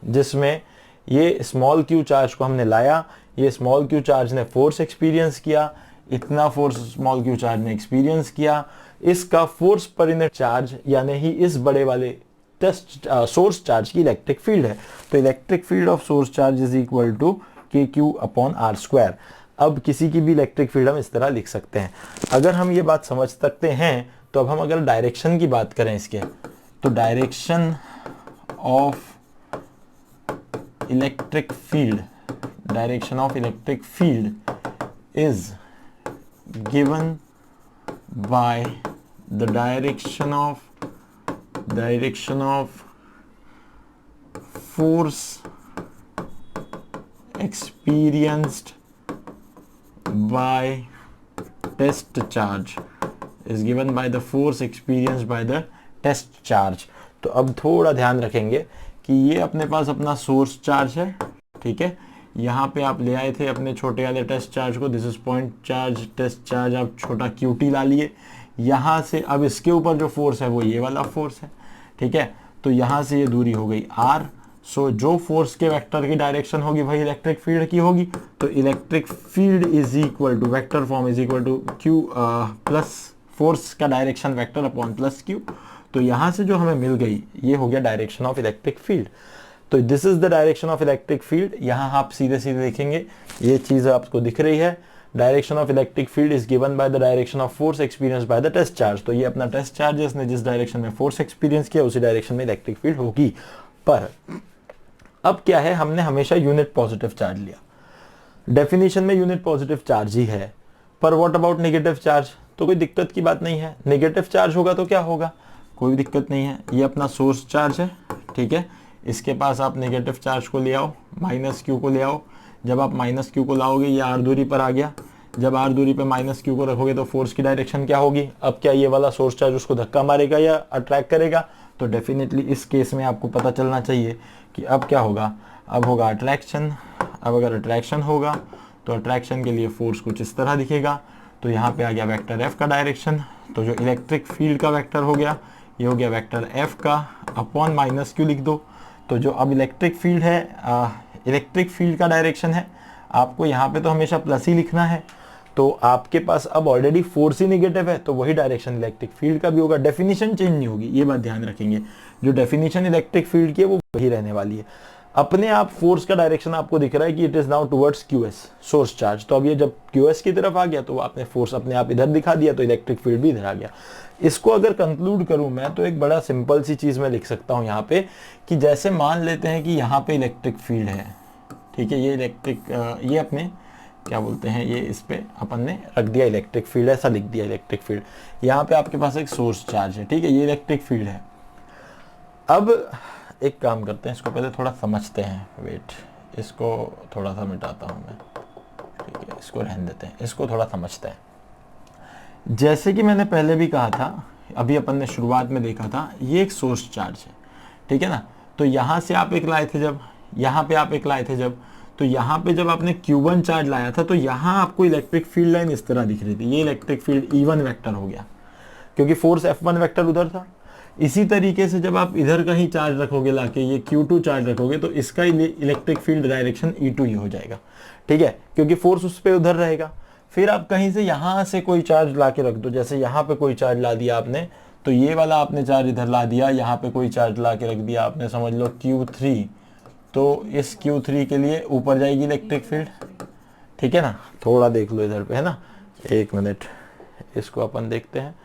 जिसमें ये स्मॉल क्यू चार्ज को हमने लाया, ये स्मॉल क्यू चार्ज ने फोर्स एक्सपीरियंस किया, इतना फोर्स स्मॉल क्यू चार्ज ने एक्सपीरियंस किया, इसका फोर्स पर यूनिट चार्ज यानी ही इस बड़े वाले टेस्ट सोर्स चार्ज की इलेक्ट्रिक फील्ड है। तो electric field of source charge is equal to K Q upon R square. अब किसी की भी इलेक्ट्रिक फील्ड हम इस तरह लिख सकते हैं। अगर हम ये बात समझ सकते हैं तो अब हम अगर डायरेक्शन की बात करें इसके, तो direction of electric field is given by the direction of force experienced by test charge is given by the force experienced by the test charge। तो अब थोड़ा ध्यान रखेंगे कि ये अपने पास अपना सोर्स चार्ज है, ठीक है। यहाँ पे आप ले आए थे अपने छोटे वाले टेस्ट चार्ज को, this is point charge, test charge, आप छोटा क्यूटी ला लिए। यहाँ से अब इसके ऊपर जो फोर्स है वो ये वाला फोर्स है, ठीक है। तो यहाँ से ये दूरी हो गई आर। सो जो फोर्स के वेक्टर की डायरेक्शन होगी वही इलेक्ट्रिक फील्ड की होगी। तो electric field is equal to vector form is equal to q plus force का direction vector upon plus q. तो यहाँ से जो हमें मिल गई ये हो गया डायरेक्शन ऑफ इलेक्ट्रिक फील्ड। तो this is the direction of electric field. यहाँ आप सीधे सीधे देखेंगे ये चीज आपको दिख रही है, direction of electric field is given by the direction of force experience by the test charge. तो ये अपना टेस्ट चार्ज है, इसने जिस डायरेक्शन में फोर्स एक्सपीरियंस किया उसी डायरेक्शन में इलेक्ट्रिक फील्ड होगी। पर अब क्या है, हमने हमेशा यूनिट पॉजिटिव चार्ज लिया, डेफिनेशन में यूनिट पॉजिटिव चार्ज ही है। पर व्हाट अबाउट नेगेटिव चार्ज, तो कोई दिक्कत की बात नहीं है। नेगेटिव चार्ज होगा तो क्या होगा, कोई दिक्कत नहीं है। ये अपना सोर्स चार्ज है, ठीक है, इसके पास आप नेगेटिव चार्ज को ले आओ, माइनस क्यू को ले आओ। जब आप माइनस क्यू को लाओगे ये आर दूरी पर आ गया। जब आर दूरी पे माइनस क्यू को रखोगे तो फोर्स की डायरेक्शन क्या होगी, अब क्या ये वाला सोर्स चार्ज उसको धक्का मारेगा या अट्रैक्ट करेगा। तो डेफिनेटली इस केस में आपको पता चलना चाहिए कि अब क्या होगा, अब होगा अट्रैक्शन। अब अगर अट्रैक्शन होगा तो अट्रैक्शन के लिए फोर्स कुछ इस तरह दिखेगा। तो यहाँ पे आ गया वेक्टर एफ का डायरेक्शन। तो जो इलेक्ट्रिक फील्ड का वेक्टर हो गया ये हो गया वेक्टर एफ का अपॉन माइनस क्यू लिख दो। तो जो अब इलेक्ट्रिक फील्ड है, इलेक्ट्रिक फील्ड का डायरेक्शन है, आपको यहाँ पे तो हमेशा प्लस ही लिखना है। तो आपके पास अब ऑलरेडी फोर्स ही नेगेटिव है तो वही डायरेक्शन इलेक्ट्रिक फील्ड का भी होगा, डेफिनेशन चेंज नहीं होगी, ये बात ध्यान रखेंगे। जो डेफिनेशन इलेक्ट्रिक फील्ड की है वो वही रहने वाली है। अपने आप फोर्स का डायरेक्शन आपको दिख रहा है कि it is now towards QS, source charge. तो अब ये जब QS की तरफ आ गया तो आपने फोर्स अपने आप इधर दिखा दिया, तो इलेक्ट्रिक फील्ड भी इधर आ गया। इसको अगर कंक्लूड करूं मैं तो एक बड़ा सिंपल सी चीज मैं लिख सकता हूं यहाँ पे, कि जैसे मान लेते हैं कि यहाँ पे इलेक्ट्रिक फील्ड है, ठीक है, ये ये अपने क्या बोलते हैं, ये इस पे अपन ने रख दिया इलेक्ट्रिक फील्ड, ऐसा लिख दिया इलेक्ट्रिक फील्ड। यहाँ पे आपके पास एक सोर्स चार्ज है, ठीक है, ये इलेक्ट्रिक फील्ड है। अब एक काम करते हैं, इसको पहले थोड़ा समझते हैं, वेट, इसको थोड़ा सा मिटाता हूँ मैं, ठीक है, इसको रहने देते हैं, इसको थोड़ा समझते हैं। जैसे कि मैंने पहले भी कहा था, अभी अपन ने शुरुआत में देखा था, ये एक सोर्स चार्ज है, ठीक है ना। तो यहाँ से आप एक लाए थे जब, यहाँ पे आप एक लाए थे जब, तो यहाँ पे जब आपने Q1 चार्ज लाया था तो यहाँ आपको इलेक्ट्रिक फील्ड लाइन इस तरह दिख रही थी, ये इलेक्ट्रिक फील्ड E1 वेक्टर हो गया, क्योंकि फोर्स F1 वेक्टर उधर था। इसी तरीके से जब आप इधर कहीं चार्ज रखोगे लाके, ये Q2 चार्ज रखोगे, तो इसका इलेक्ट्रिक फील्ड डायरेक्शन E2 ही हो जाएगा, ठीक है, क्योंकि फोर्स उस पर उधर रहेगा। फिर आप कहीं से यहाँ से कोई चार्ज ला के रख दो, जैसे यहाँ पे कोई चार्ज ला दिया आपने, तो ये वाला आपने चार्ज इधर ला दिया, यहाँ पे कोई चार्ज ला के रख दिया आपने, समझ लो Q3, तो इस Q3 के लिए ऊपर जाएगी इलेक्ट्रिक फील्ड, ठीक है ना। थोड़ा देख लो इधर पे, है ना, एक मिनट, इसको अपन देखते हैं।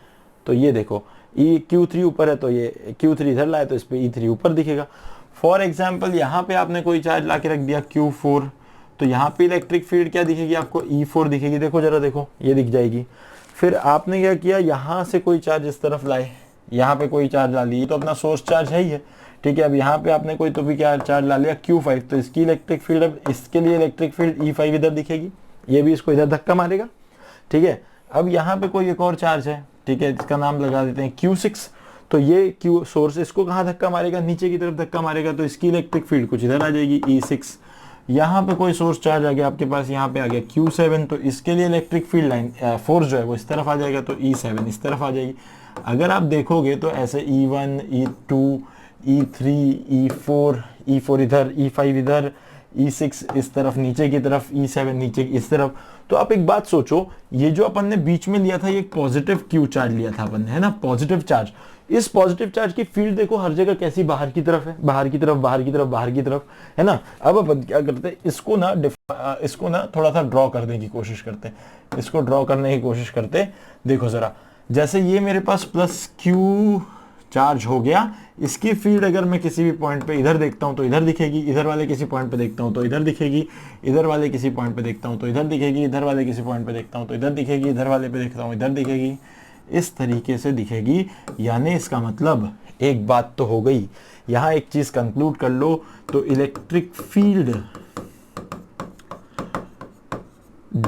तो ये देखो, Q3 ऊपर है, तो ये Q3 इधर लाए तो इस पे E3 ऊपर दिखेगा। फॉर एग्जाम्पल यहाँ पे आपने कोई चार्ज ला के रख दिया Q4, तो यहाँ पे इलेक्ट्रिक फील्ड क्या दिखेगी आपको, E4 दिखेगी, देखो जरा देखो, ये दिख जाएगी। फिर आपने क्या किया, यहाँ से कोई चार्ज इस तरफ लाए, यहाँ पे कोई चार्ज ला ली, तो अपना सोर्स चार्ज है ही है, ठीक है। अब यहाँ पे आपने कोई तो भी क्या चार्ज ला लिया Q5, तो इसकी इलेक्ट्रिक फील्ड, अब इसके लिए इलेक्ट्रिक फील्ड E5 इधर दिखेगी, ये भी इसको इधर धक्का मारेगा, ठीक है। अब यहाँ पे कोई एक और चार्ज है, ठीक है, इसका नाम लगा देते हैं Q6, तो ये Q सोर्स इसको कहाँ धक्का मारेगा, नीचे की तरफ धक्का मारेगा, तो इसकी इलेक्ट्रिक फील्ड कुछ इधर आ जाएगी E6। यहाँ पे कोई सोर्स चार्ज आ गया आपके पास, यहाँ पे आ गया Q7, तो इसके लिए इलेक्ट्रिक फील्ड लाइन फोर्स जो है वो इस तरफ आ जाएगा, तो E7 इस तरफ आ जाएगी। अगर आप देखोगे तो ऐसे E1, E2, E3, E4 इधर, E5 इधर, E6 इस तरफ नीचे की तरफ, E7 नीचे इस तरफ। तो आप एक बात सोचो, ये जो अपन ने बीच में लिया था, ये एक पॉजिटिव Q चार्ज लिया था अपन ने, है ना, पॉजिटिव चार्ज। इस पॉजिटिव चार्ज की फील्ड देखो हर जगह कैसी, बाहर की तरफ है, बाहर की तरफ, बाहर की तरफ, बाहर की तरफ, है ना। अब अपन क्या करते हैं, इसको ना थोड़ा सा ड्रॉ करने की कोशिश करते हैं, इसको ड्रॉ करने की कोशिश करते हैं। देखो जरा, जैसे ये मेरे पास प्लस Q चार्ज हो गया, इसकी फील्ड अगर मैं किसी भी पॉइंट पे इधर देखता हूं तो इधर दिखेगी, इधर वाले किसी पॉइंट पे देखता हूं तो इधर दिखेगी, इधर वाले किसी पॉइंट पे देखता हूं तो इधर दिखेगी, इधर वाले किसी पॉइंट पे देखता हूं तो इधर दिखेगी, इधर वाले पे देखता हूं इधर दिखेगी, इस तरीके से दिखेगी। यानी इसका मतलब एक बात तो हो गई, यहां एक चीज कंक्लूड कर लो, तो electric field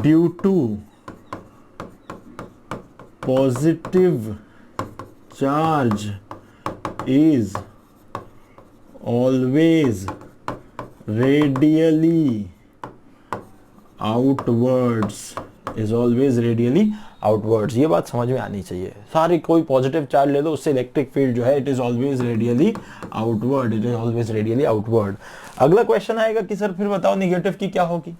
due to positive charge is always radially outwards, is always radially outwards। ये बात समझ में आनी चाहिए, सारे कोई पॉजिटिव चार्ज ले लो, उससे इलेक्ट्रिक फील्ड जो है it is always radially outward, it is always radially outward. अगला क्वेश्चन आएगा कि सर फिर बताओ नेगेटिव की क्या होगी।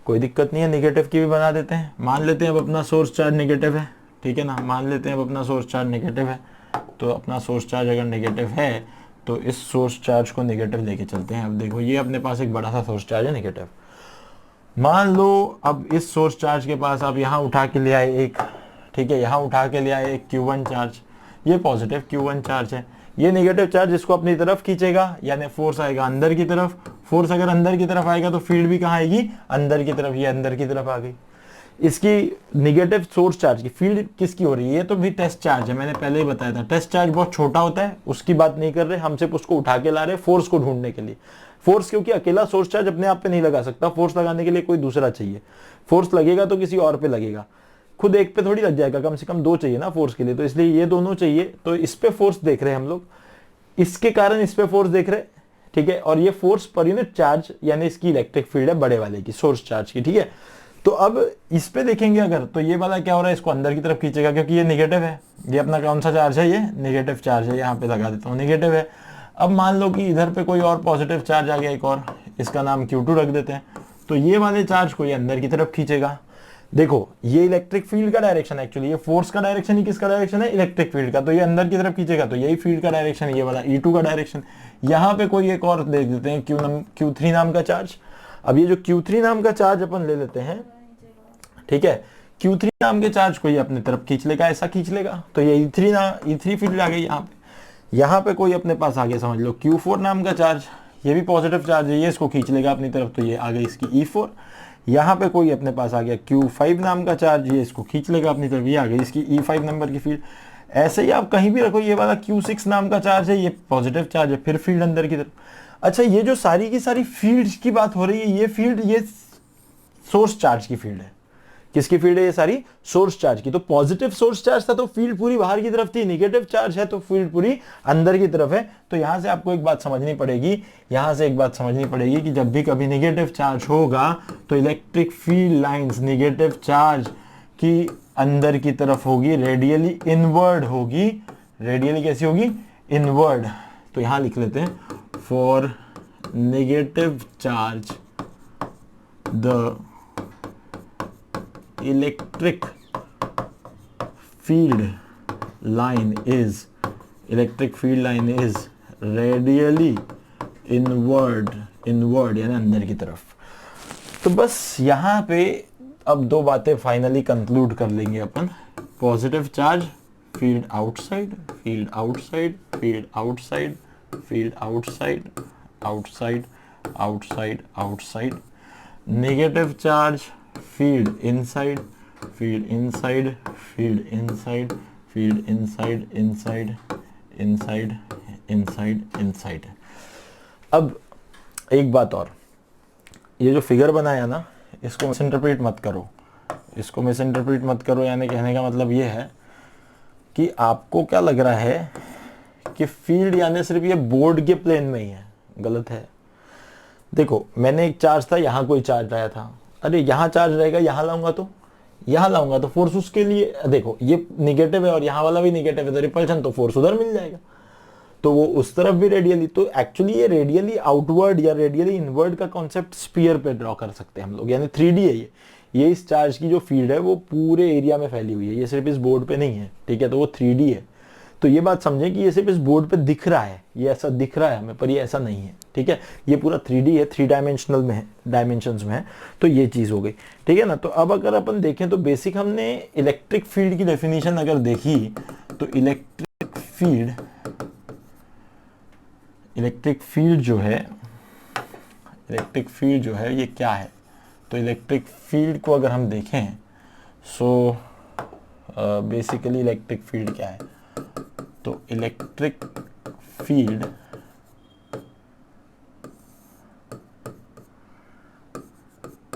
कोई दिक्कत नहीं है, नेगेटिव की भी बना देते हैं। मान लेते हैं अब अपना सोर्स चार्ज नेगेटिव है, ठीक है ना, मान लेते हैं अब अपना सोर्स चार्ज नेगेटिव है। तो अपना सोर्स चार्ज अगर नेगेटिव है तो इस सोर्स चार्ज को नेगेटिव लेके चलते हैं। अब देखो ये अपने पास एक बड़ा सा सोर्स चार्ज है नेगेटिव, मान लो अब इस सोर्स चार्ज के पास आप यहाँ उठा के ले आए एक, ठीक है, यहाँ उठा के ले आए एक Q1 चार्ज, ये पॉजिटिव Q1 चार्ज है, ये नेगेटिव चार्ज इसको अपनी तरफ खींचेगा, यानी फोर्स आएगा अंदर की तरफ। फोर्स अगर अंदर की तरफ आएगा तो फील्ड भी कहाँ आएगी, अंदर की तरफ, ये अंदर की तरफ आ गई। इसकी नेगेटिव सोर्स चार्ज की फील्ड किसकी हो रही है, ये तो भी टेस्ट चार्ज है, मैंने पहले ही बताया था। टेस्ट चार्ज बहुत छोटा होता है, उसकी बात नहीं कर रहे हम, सिर्फ उसको उठा के ला रहे फोर्स को ढूंढने के लिए। फोर्स क्योंकि अकेला सोर्स चार्ज अपने आप पे नहीं लगा सकता, फोर्स लगाने के लिए कोई दूसरा चाहिए। फोर्स लगेगा तो किसी और पे लगेगा, खुद एक पे थोड़ी लग जाएगा, कम से कम दो चाहिए ना फोर्स के लिए, तो इसलिए ये दोनों चाहिए। तो इस पे फोर्स देख रहे हैं हम लोग, इसके कारण इस पे फोर्स देख रहे, ठीक है, और ये फोर्स पर यूनिट चार्ज यानी इसकी इलेक्ट्रिक फील्ड है बड़े वाले की, सोर्स चार्ज की, ठीक है। तो अब इस पे देखेंगे अगर, तो ये वाला क्या हो रहा है, इसको अंदर की तरफ खींचेगा क्योंकि ये नेगेटिव है, ये अपना कौन सा चार्ज है, ये नेगेटिव चार्ज है, यहाँ पे लगा देता हूँ नेगेटिव है। अब मान लो कि इधर पे कोई और पॉजिटिव चार्ज आ गया एक और, इसका नाम Q2 रख देते हैं, तो ये वाले चार्ज को ये अंदर की तरफ खींचेगा। देखो ये इलेक्ट्रिक फील्ड का डायरेक्शन है, एक्चुअली ये फोर्स का डायरेक्शन ही किसका डायरेक्शन है, इलेक्ट्रिक फील्ड का, तो ये अंदर की तरफ खींचेगा तो यही फील्ड का डायरेक्शन है, ये वाला E2 का डायरेक्शन। यहाँ पे कोई एक और देख देते हैं Q3 नाम का चार्ज। अब ये जो Q3 नाम का चार्ज अपन ले लेते हैं, ठीक है, Q3 नाम के चार्ज को ये अपने तरफ खींच लेगा, ऐसा खींच लेगा, तो ये E3 फील्ड आ गई यहाँ पे कोई अपने पास आ गया, समझ लो Q4 नाम का चार्ज, ये भी पॉजिटिव चार्ज है, ये इसको खींच लेगा अपनी तरफ, तो ये आ गई इसकी E4। यहाँ पे कोई अपने पास आ गया Q5 नाम का चार्ज, ये इसको खींच लेगा अपनी तरफ, ये आ गई इसकी E5 नंबर की फील्ड। ऐसे ही आप कहीं भी रखो, ये वाला Q6 नाम का चार्ज है, ये पॉजिटिव चार्ज है, फिर फील्ड अंदर की तरफ। अच्छा, ये जो सारी की सारी फील्ड की बात हो रही है, ये फील्ड ये सोर्स चार्ज की फील्ड है। किसकी फील्ड है ये सारी, सोर्स चार्ज की। तो पॉजिटिव सोर्स चार्ज था तो फील्ड पूरी बाहर की तरफ थी, निगेटिव चार्ज है तो फील्ड पूरी अंदर की तरफ है। तो यहां से आपको एक बात समझनी पड़ेगी, कि जब भी कभी निगेटिव चार्ज होगा तो electric field lines negative charge की अंदर की तरफ होगी, रेडियली इनवर्ड होगी। रेडियली कैसी होगी, इनवर्ड। तो यहां लिख लेते हैं, for negative charge the electric field line is radially inward यानी अंदर की तरफ। तो बस यहाँ पे अब दो बातें फाइनली कंक्लूड कर लेंगे अपन। Positive charge field outside, field outside, field outside, field outside, outside, outside, outside. Negative charge field inside, field inside, field inside, field inside, inside, inside, inside, इनसाइड। अब एक बात और, ये जो फिगर बनाया ना, इसको मिसइंटरप्रेट मत करो, यानी कहने का मतलब ये है कि आपको क्या लग रहा है कि फील्ड यानी सिर्फ ये बोर्ड के प्लेन में ही है। गलत है। देखो, मैंने एक चार्ज था, यहाँ कोई चार्ज आया था, अरे यहाँ चार्ज रहेगा, यहाँ लाऊंगा तो फोर्स उसके लिए, देखो ये निगेटिव है और यहाँ वाला भी निगेटिव है, तो रिपल्शन, तो फोर्स उधर मिल जाएगा, तो वो उस तरफ भी रेडियली। तो एक्चुअली ये रेडियली आउटवर्ड या रेडियली इनवर्ड का कॉन्सेप्ट स्फीयर पे ड्रॉ कर सकते हैं हम लोग, यानी 3D है ये इस चार्ज की जो फील्ड है वो पूरे एरिया में फैली हुई है, ये सिर्फ इस बोर्ड पे नहीं है, ठीक है, तो वो 3D है। तो ये बात समझें कि ये सिर्फ इस बोर्ड पे दिख रहा है, ये ऐसा दिख रहा है हमें, पर ये ऐसा नहीं है, ठीक है, ये पूरा 3D है, 3 डायमेंशनल में है, डायमेंशंस में है। तो ये चीज हो गई, ठीक है ना। तो अब अगर अपन देखें तो बेसिक हमने इलेक्ट्रिक फील्ड की डेफिनेशन अगर देखी तो इलेक्ट्रिक फील्ड जो है ये क्या है। तो इलेक्ट्रिक फील्ड को अगर हम देखें, सो बेसिकली इलेक्ट्रिक फील्ड क्या है, तो electric field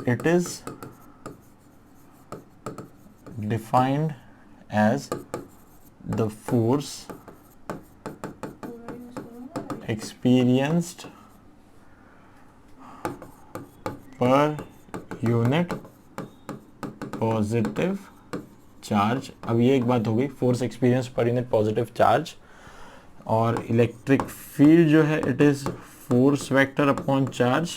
it is defined as the force experienced per unit positive charge. अब ये एक बात हो गई, force experience per unit positive charge. और इलेक्ट्रिक फील्ड जो है it is force vector upon charge,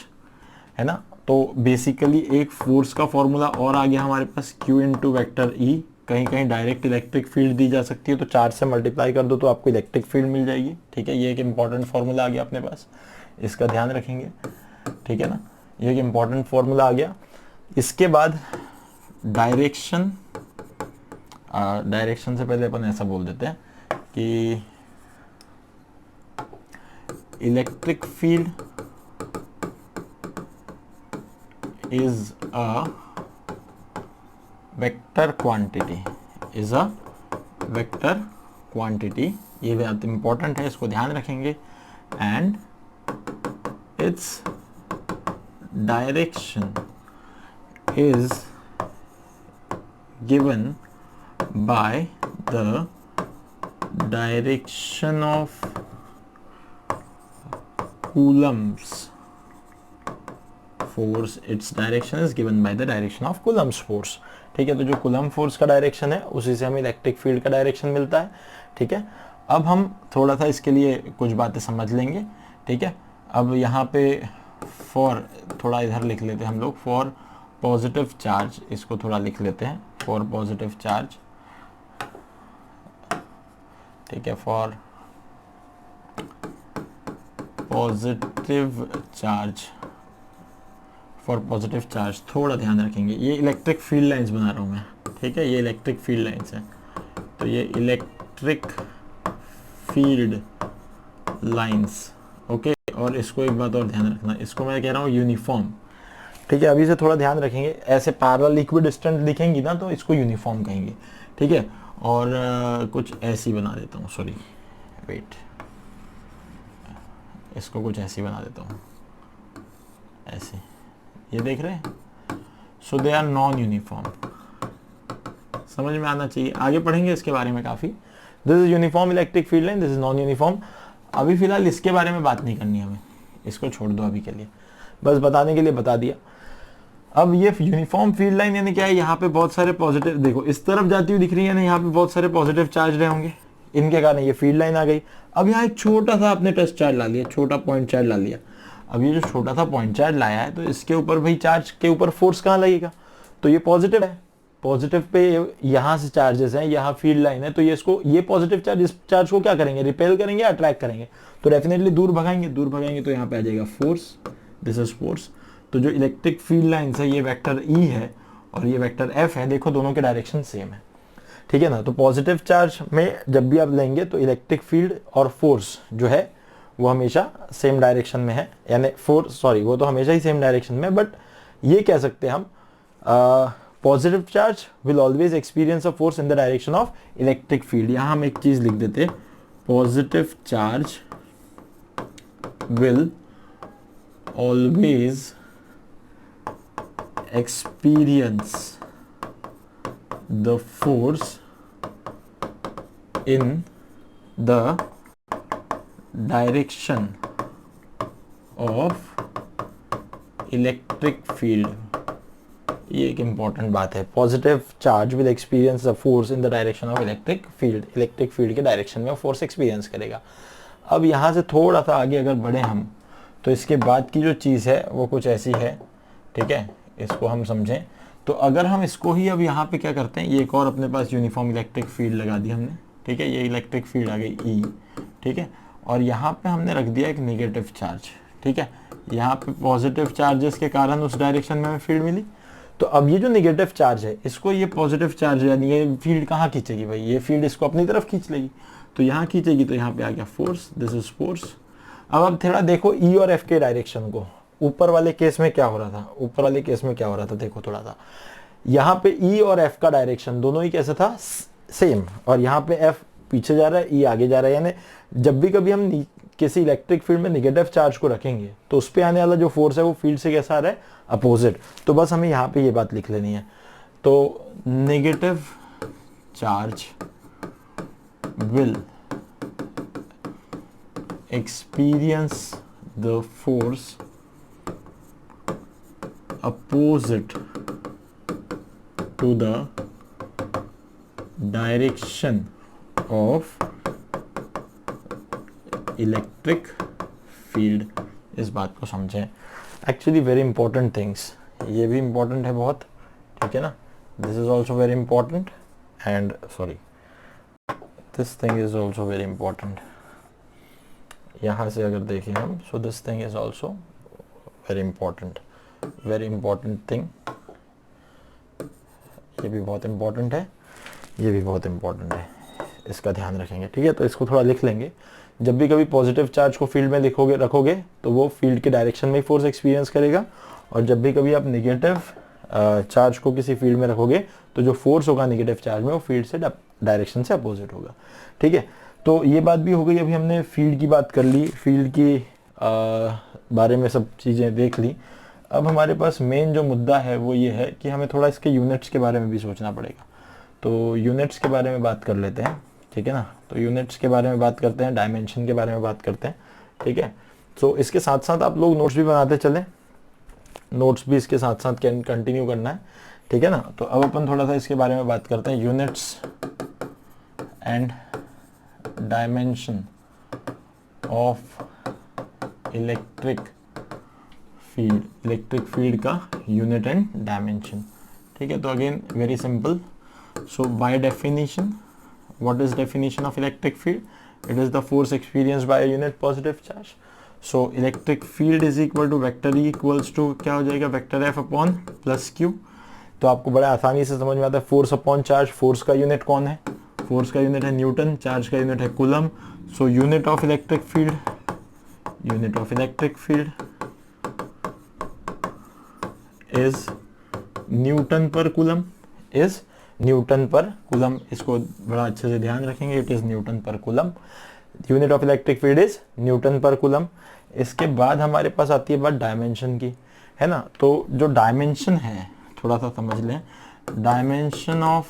है ना। तो बेसिकली एक फोर्स का फॉर्मूला और आ गया हमारे पास, Q इंटू वेक्टर E। कहीं कहीं डायरेक्ट इलेक्ट्रिक फील्ड दी जा सकती है, तो चार्ज से मल्टीप्लाई कर दो तो आपको इलेक्ट्रिक फील्ड मिल जाएगी, ठीक है। ये एक इंपॉर्टेंट फॉर्मूला आ गया अपने पास, इसका ध्यान रखेंगे, ठीक है ना। ये एक इंपॉर्टेंट फॉर्मूला आ गया। इसके बाद डायरेक्शन से पहले अपन ऐसा बोल देते हैं कि electric field is a vector quantity, ये बात इंपॉर्टेंट है, इसको ध्यान रखेंगे। And its direction is given by the direction of Coulomb's force, its direction is given by the direction of Coulomb's force, ठीक है। तो जो कूलम्ब फोर्स का डायरेक्शन है उसी से हमें इलेक्ट्रिक फील्ड का डायरेक्शन मिलता है, ठीक है। अब हम थोड़ा सा इसके लिए कुछ बातें समझ लेंगे, ठीक है। अब यहाँ पे फॉर, थोड़ा इधर लिख लेते हैं हम लोग, फॉर पॉजिटिव चार्ज, इसको थोड़ा लिख लेते हैं, फॉर पॉजिटिव चार्ज, ठीक है, for positive charge, for positive charge थोड़ा ध्यान रखेंगे, ये इलेक्ट्रिक फील्ड लाइंस बना रहा हूँ मैं, ठीक है, ये इलेक्ट्रिक फील्ड लाइंस है, तो ये इलेक्ट्रिक फील्ड लाइंस, ओके। और इसको एक बात और ध्यान रखना, इसको मैं कह रहा हूँ यूनिफॉर्म, ठीक है, अभी से थोड़ा ध्यान रखेंगे, ऐसे पैरेलल लिक्विड डिस्टेंस दिखेंगी ना तो इसको यूनिफॉर्म कहेंगे, ठीक है। और कुछ ऐसी बना देता हूँ, सॉरी वेट, इसको कुछ ऐसी बना देता हूँ, ऐसे, ये देख रहे हैं, सो दे आर नॉन यूनिफॉर्म, समझ में आना चाहिए, आगे पढ़ेंगे इसके बारे में काफ़ी। This is uniform electric field line, this is non uniform. अभी फिलहाल इसके बारे में बात नहीं करनी हमें, इसको छोड़ दो अभी के लिए, बस बताने के लिए बता दिया। अब ये यूनिफॉर्म फील्ड लाइन यानी क्या है, यहाँ पे बहुत सारे पॉजिटिव, देखो इस तरफ जाती हुई दिख रही है ना, यहाँ पे बहुत सारे पॉजिटिव चार्ज रहे होंगे, इनके कारण ये फील्ड लाइन आ गई। अब यहाँ एक छोटा सा आपने टच चार्ज ला लिया, छोटा पॉइंट चार्ज ला लिया, अब ये जो छोटा सा पॉइंट चार्ज लाया है तो इसके ऊपर भाई चार्ज के ऊपर फोर्स कहाँ लगेगा, तो ये पॉजिटिव है, पॉजिटिव पे यहाँ से चार्जेस हैं, यहाँ फील्ड लाइन है, तो ये इसको, ये पॉजिटिव चार्ज इस चार्ज को क्या करेंगे, रिपेल करेंगे या अट्रैक्ट करेंगे, तो डेफिनेटली दूर भगाएंगे, दूर भगाएंगे तो यहाँ पे आ जाएगा फोर्स, दिस इज फोर्स। तो जो इलेक्ट्रिक फील्ड लाइंस है ये वेक्टर ई है और ये वेक्टर एफ है, देखो दोनों के डायरेक्शन सेम है, ठीक है ना। तो पॉजिटिव चार्ज में जब भी आप लेंगे तो इलेक्ट्रिक फील्ड और फोर्स जो है वो हमेशा सेम डायरेक्शन में है, यानी फोर्स, सॉरी वो तो हमेशा ही सेम डायरेक्शन में, बट ये कह सकते हैं हम positive charge will always experience a force in the direction of electric field. यहां हम एक चीज लिख देते, positive charge will always experience the force in the direction of electric field। ये एक इंपॉर्टेंट बात है, positive charge will experience the force in the direction of electric field, electric field के डायरेक्शन में फोर्स एक्सपीरियंस करेगा। अब यहाँ से थोड़ा सा आगे अगर बढ़े हम तो इसके बाद की जो चीज़ है वो कुछ ऐसी है, ठीक है, इसको हम समझें तो अगर हम इसको ही अब यहाँ पे क्या करते हैं, ये एक और अपने पास यूनिफॉर्म इलेक्ट्रिक फील्ड लगा दी हमने, ठीक है, ये इलेक्ट्रिक फील्ड आ गई ई, ठीक है, और यहाँ पे हमने रख दिया एक नेगेटिव चार्ज, ठीक है, यहाँ पे पॉजिटिव चार्जेस के कारण उस डायरेक्शन में हमें फील्ड मिली। तो अब ये जो नेगेटिव चार्ज है इसको ये पॉजिटिव चार्ज यानी ये फील्ड कहाँ खींचेगी भाई, ये फील्ड इसको अपनी तरफ खींच लेगी, तो यहाँ खींचेगी तो यहाँ पे आ गया फोर्स, दिस इज फोर्स। अब थोड़ा देखो ई और एफ के डायरेक्शन को, ऊपर वाले केस में क्या हो रहा था, ऊपर वाले केस में क्या हो रहा था, देखो थोड़ा सा, यहाँ पे ई और एफ का डायरेक्शन दोनों ही कैसा था, सेम, और यहाँ पे एफ पीछे जा रहा है, ई आगे जा रहा है, यानी जब भी कभी हम किसी इलेक्ट्रिक फील्ड में नेगेटिव चार्ज को रखेंगे तो उस पे आने वाला जो फोर्स है वो फील्ड से कैसा आ रहा है, अपोजिट। तो बस हमें यहाँ पे ये बात लिख लेनी है, तो negative charge will experience the force opposite to the direction of electric field। इस बात को समझें, एक्चुअली वेरी इंपॉर्टेंट थिंग्स, ये भी इंपॉर्टेंट है बहुत, ठीक है ना, this is also very important and sorry this thing is also very important. यहाँ से अगर देखें हम, so this thing is also very important, very important thing, ये भी बहुत इंपॉर्टेंट है, ये भी बहुत इंपॉर्टेंट है, इसका ध्यान रखेंगे, ठीक है। तो इसको थोड़ा लिख लेंगे, जब भी कभी पॉजिटिव चार्ज को फील्ड में लिखोगे रखोगे तो वो फील्ड के डायरेक्शन में ही फोर्स एक्सपीरियंस करेगा, और जब भी कभी आप नेगेटिव चार्ज को किसी फील्ड में रखोगे तो जो फोर्स होगा नेगेटिव चार्ज में वो फील्ड से डायरेक्शन से अपोजिट होगा, ठीक है। तो ये बात भी हो गई, अभी हमने फील्ड की बात कर ली, फील्ड की बारे में सब चीज़ें देख ली। अब हमारे पास मेन जो मुद्दा है वो ये है कि हमें थोड़ा इसके यूनिट्स के बारे में भी सोचना पड़ेगा, तो यूनिट्स के बारे में बात कर लेते हैं, ठीक है ना। तो यूनिट्स के बारे में बात करते हैं, डायमेंशन के बारे में बात करते हैं, ठीक है। तो इसके साथ साथ आप लोग नोट्स भी बनाते चलें, नोट्स भी इसके साथ साथ कंटिन्यू करना है, ठीक है ना। तो अब अपन थोड़ा सा इसके बारे में बात करते हैं, units and dimension of electric field, electric field का यूनिट एंड डायमेंशन। ठीक है, तो again very simple. So by definition, what is definition of electric field? It is the force experienced by a unit positive charge. So electric field is equal to vector E equals to क्या हो जाएगा, vector F upon plus Q। तो आपको बड़ा आसानी से समझ में आता है, फोर्स अपॉन चार्ज, फोर्स का यूनिट कौन है, फोर्स का यूनिट है न्यूटन, चार्ज का यूनिट है coulomb. So unit of electric field, unit of electric field is Newton पर कूलम, इज न्यूटन पर कूलम। इसको बड़ा अच्छे से ध्यान रखेंगे, इट इज न्यूटन पर coulomb. Unit of electric field is Newton पर कूलम। इसके बाद हमारे पास आती है बात डायमेंशन की, है ना। तो जो डायमेंशन है थोड़ा सा समझ लें, डायमेंशन ऑफ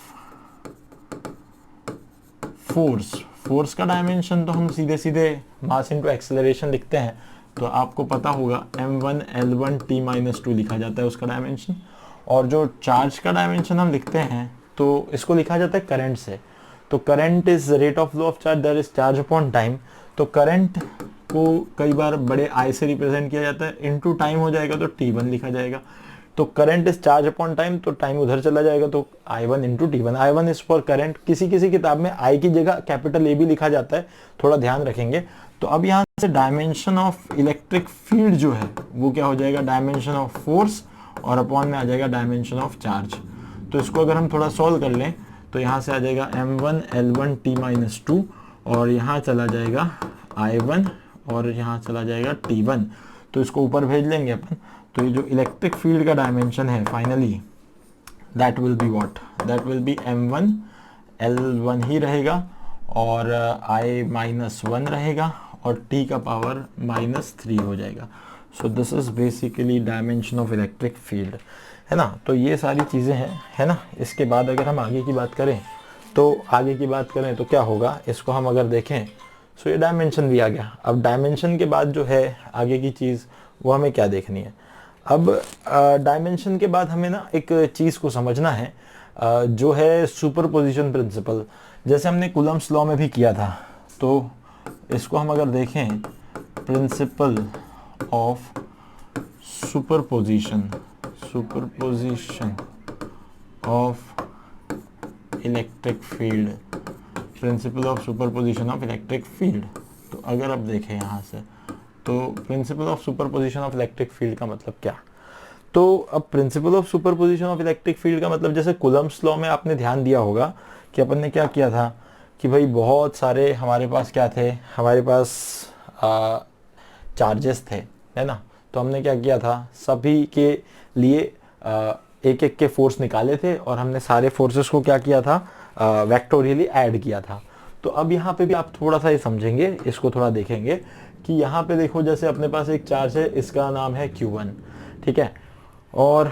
फोर्स, फोर्स का डायमेंशन तो हम सीधे सीधे मास इनटू एक्सेलरेशन लिखते हैं, तो आपको पता होगा m1 l1 t-2 लिखा जाता है उसका डायमेंशन। और जो चार्ज का डायमेंशन हम लिखते हैं तो इसको लिखा जाता है करंट से। तो current is rate of flow of charge, that is charge upon time. तो करंट को कई बार बड़े आई से रिप्रेजेंट किया जाता है, इनटू टाइम हो जाएगा तो t1 लिखा जाएगा। तो current is charge upon time, तो टाइम उधर चला जाएगा तो I1 into t1। I1 is for current. किसी किसी किताब में I की जगह कैपिटल A भी लिखा जाता है, थोड़ा ध्यान रखेंगे। तो अब यहाँ से डायमेंशन ऑफ इलेक्ट्रिक फील्ड जो है वो क्या हो जाएगा, डायमेंशन ऑफ फोर्स, और अपॉन में आ जाएगा डायमेंशन ऑफ चार्ज। तो इसको अगर हम थोड़ा सॉल्व कर लें तो यहाँ से आ जाएगा m1 l1 t-2, और यहाँ चला जाएगा I1, और यहाँ चला जाएगा t1। तो इसको ऊपर भेज लेंगे अपन। तो ये जो इलेक्ट्रिक फील्ड का डायमेंशन है finally, that will be what, that will B m1 l1 ही रहेगा, और I-1 रहेगा, और t का पावर -3 हो जाएगा। सो this is basically dimension of electric field, है ना। तो ये सारी चीज़ें हैं, है ना। इसके बाद अगर हम आगे की बात करें तो क्या होगा, इसको हम अगर देखें, सो ये डायमेंशन भी आ गया। अब डायमेंशन के बाद जो है आगे की चीज़ वो हमें क्या देखनी है। अब डायमेंशन के बाद हमें ना एक चीज़ को समझना है, जो है सुपरपोजिशन प्रिंसिपल। जैसे हमने कूलम्स लॉ में भी किया था, तो इसको हम अगर देखें, principal of superposition, superposition of electric field, principal of superposition of electric field. तो अगर आप देखें यहाँ से, तो principal of superposition of electric field का मतलब क्या। तो अब principal of superposition of electric field का मतलब, जैसे कूलम्स लॉ में आपने ध्यान दिया होगा कि अपन ने क्या किया था कि भाई बहुत सारे हमारे पास क्या थे, हमारे पास चार्जेस थे, है ना। तो हमने क्या किया था, सभी के लिए एक एक के फोर्स निकाले थे, और हमने सारे फोर्सेस को क्या किया था, वेक्टोरियली ऐड किया था। तो अब यहाँ पे भी आप थोड़ा सा ये समझेंगे, इसको थोड़ा देखेंगे कि यहाँ पे देखो, जैसे अपने पास एक चार्ज है, इसका नाम है Q1, ठीक है। और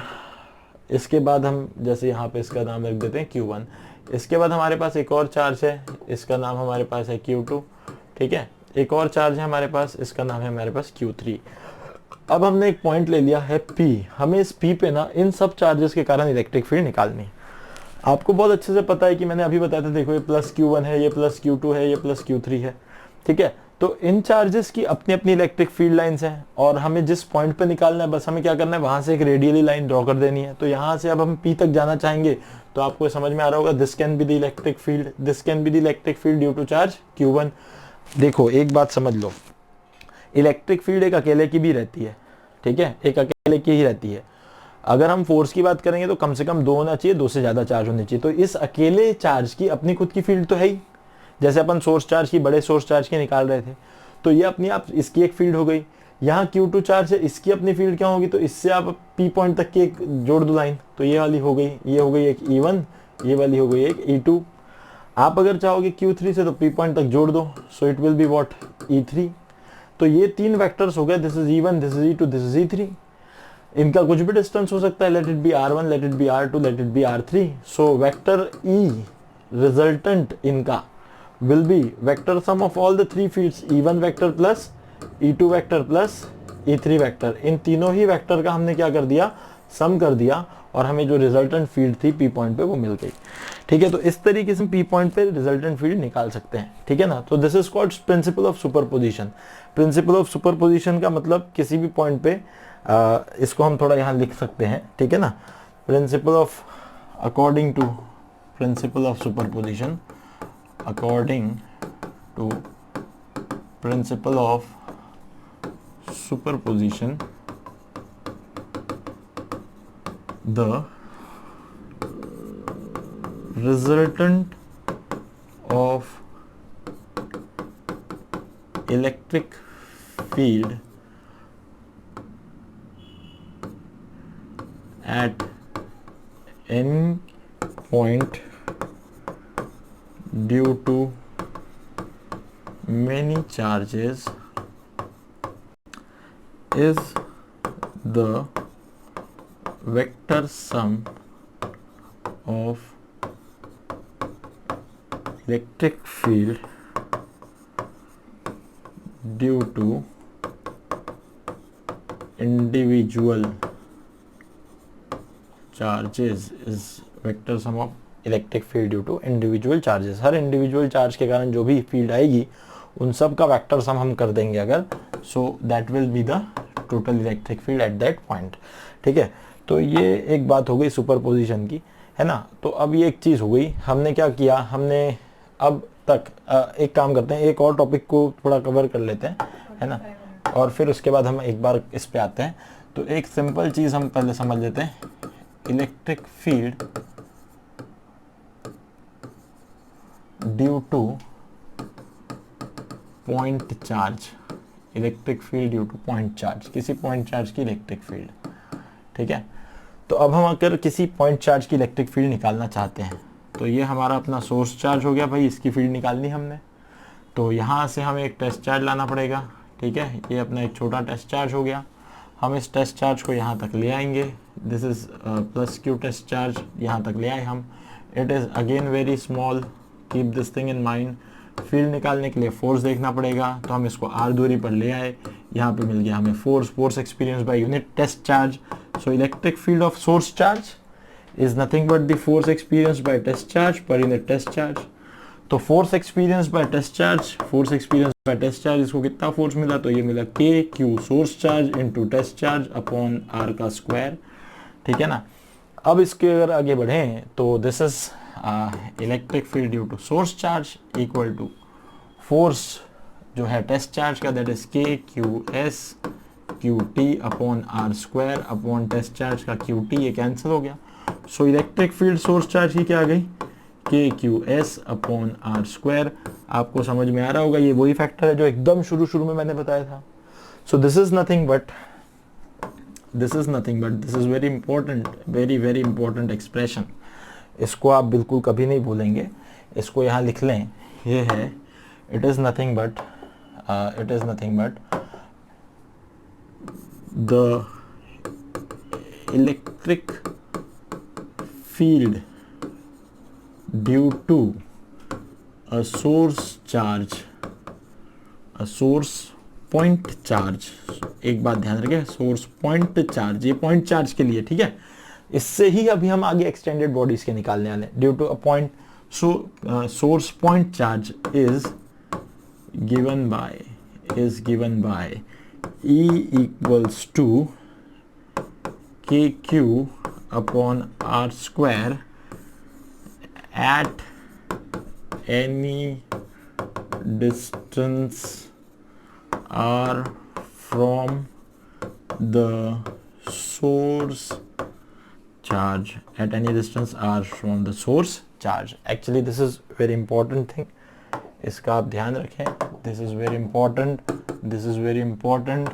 इसके बाद हम जैसे यहाँ पे इसका नाम रख देते हैं Q1। इसके बाद हमारे पास एक और चार्ज है, इसका नाम हमारे पास है Q2, ठीक है। एक और चार्ज है हमारे पास, इसका नाम है हमारे पास Q3। अब हमने एक पॉइंट ले लिया है P। हमें इस P पे ना इन सब चार्जेस के कारण इलेक्ट्रिक फील्ड निकालनी है। आपको बहुत अच्छे से पता है कि मैंने अभी बताया था, देखो ये प्लस Q1 है, ये प्लस Q2 है, ये प्लस Q3 है, ठीक है। तो इन चार्जेस की अपनी अपनी इलेक्ट्रिक फील्ड लाइंस हैं, और हमें जिस पॉइंट पे निकालना है, बस हमें क्या करना है, वहां से एक रेडियली लाइन ड्रॉ कर देनी है। तो यहाँ से अब हम P तक जाना चाहेंगे, तो आपको समझ में आ रहा होगा, this can be the electric field, this can be the electric field due to charge Q1। देखो एक बात समझ लो, इलेक्ट्रिक फील्ड एक अकेले की भी रहती है, ठीक है, एक अकेले की ही रहती है। अगर हम फोर्स की बात करेंगे तो कम से कम 2 होना चाहिए, 2 से ज्यादा चार्ज होने चाहिए। तो इस अकेले चार्ज की अपनी खुद की फील्ड तो है ही, जैसे अपन सोर्स चार्ज की, बड़े सोर्स चार्ज की निकाल रहे थे, तो ये अपनी आप इसकी एक फील्ड हो गई। यहाँ Q2 चार्ज है, इसकी अपनी फील्ड क्या होगी, तो इससे आप P पॉइंट तक की एक जोड़ दो लाइन, तो ये वाली हो गई, ये हो गई एक E1, ये वाली हो गई एक E2। आप अगर चाहोगे Q3 से तो P पॉइंट तक जोड़ दो, so it will be what, E3। तो ये 3 वेक्टर्स हो गए, this is E1, this is E2, this is E3। इनका कुछ भी डिस्टेंस हो सकता है, let it B R1, late it B R2, late it B R3। So vector E resultant इनका will be vector sum of all the 3 fields, E1 vector plus E2 vector plus E3 vector। इन तीनों ही vector का हमने क्या कर दिया, सम कर दिया, और हमें जो रिजल्टेंट फील्ड थी P पॉइंट पे वो मिल गई, ठीक है, तो इस तरीके से पी पॉइंट पे रिजल्टेंट फील्ड निकाल सकते हैं, ठीक है ना। तो this is called principal of superposition. Principal of superposition का मतलब किसी भी पॉइंट पे इसको हम थोड़ा यहाँ लिख सकते हैं, ठीक है ना। Principle of according to principle of superposition, according to principle of superposition, the resultant of electric field at any point due to many charges is the vector sum of electric field due to individual charges is vector sum of electric field due to individual charges। Her individual charge के कारण जो भी field आएगी उन सब का vector sum हम कर देंगे अगर, so that will be the total electric field at that point, ठीक है। तो ये एक बात हो गई सुपरपोजिशन की, है ना। तो अब ये एक चीज़ हो गई, हमने क्या किया, हमने अब तक एक काम करते हैं, एक और टॉपिक को थोड़ा कवर कर लेते हैं, है ना, और फिर उसके बाद हम एक बार इस पे आते हैं। तो एक सिंपल चीज़ हम पहले समझ लेते हैं, electric field due to point charge, electric field due to point charge, किसी पॉइंट चार्ज की इलेक्ट्रिक फील्ड, ठीक है। तो अब हम अगर किसी पॉइंट चार्ज की इलेक्ट्रिक फील्ड निकालना चाहते हैं, तो ये हमारा अपना सोर्स चार्ज हो गया भाई, इसकी फील्ड निकालनी हमने। तो यहाँ से हमें एक टेस्ट चार्ज लाना पड़ेगा, ठीक है, ये अपना एक छोटा टेस्ट चार्ज हो गया। हम इस टेस्ट चार्ज को यहाँ तक ले आएंगे, this is plus Q test charge, यहाँ तक ले आए हम। It is again very small, keep this thing in mind. Field निकालने के लिए फोर्स देखना पड़ेगा, तो हम इसको आर दूरी पर ले आए, यहाँ पे मिल गया हमें force experience by unit test charge. So electric field of source charge is nothing but the force experienced by test charge per unit test charge। तो force experienced by test charge इसको कितना फोर्स मिला, तो ये मिला k q source charge into test charge upon r का square, ठीक है ना। अब इसके अगर आगे बढ़ें तो this is electric field due to source charge equal to force जो है टेस्ट चार्ज का, that is k q s Q T upon R square upon test charge का क्यू टी, ये कैंसिल हो गया। So electric field source charge की क्या आ गई, K Q S upon R square. आपको समझ में आ रहा होगा, ये वही फैक्टर है जो एकदम शुरू में मैंने बताया था। सो this is nothing but this is very important, very important expression. इसको आप बिल्कुल कभी नहीं भूलेंगे, इसको यहाँ लिख लें, ये है it is nothing but the electric field due to a source point charge। एक बात ध्यान रखें, सोर्स पॉइंट चार्ज, ये पॉइंट चार्ज के लिए, ठीक है। इससे ही अभी हम आगे एक्सटेंडेड बॉडीज के निकालने वाले हैं। Due to a point, source point charge is given by E equals to KQ upon R square at any distance R from the source charge, at any distance R from the source charge। Actually this is very important thing, इसका आप ध्यान रखें, this is very important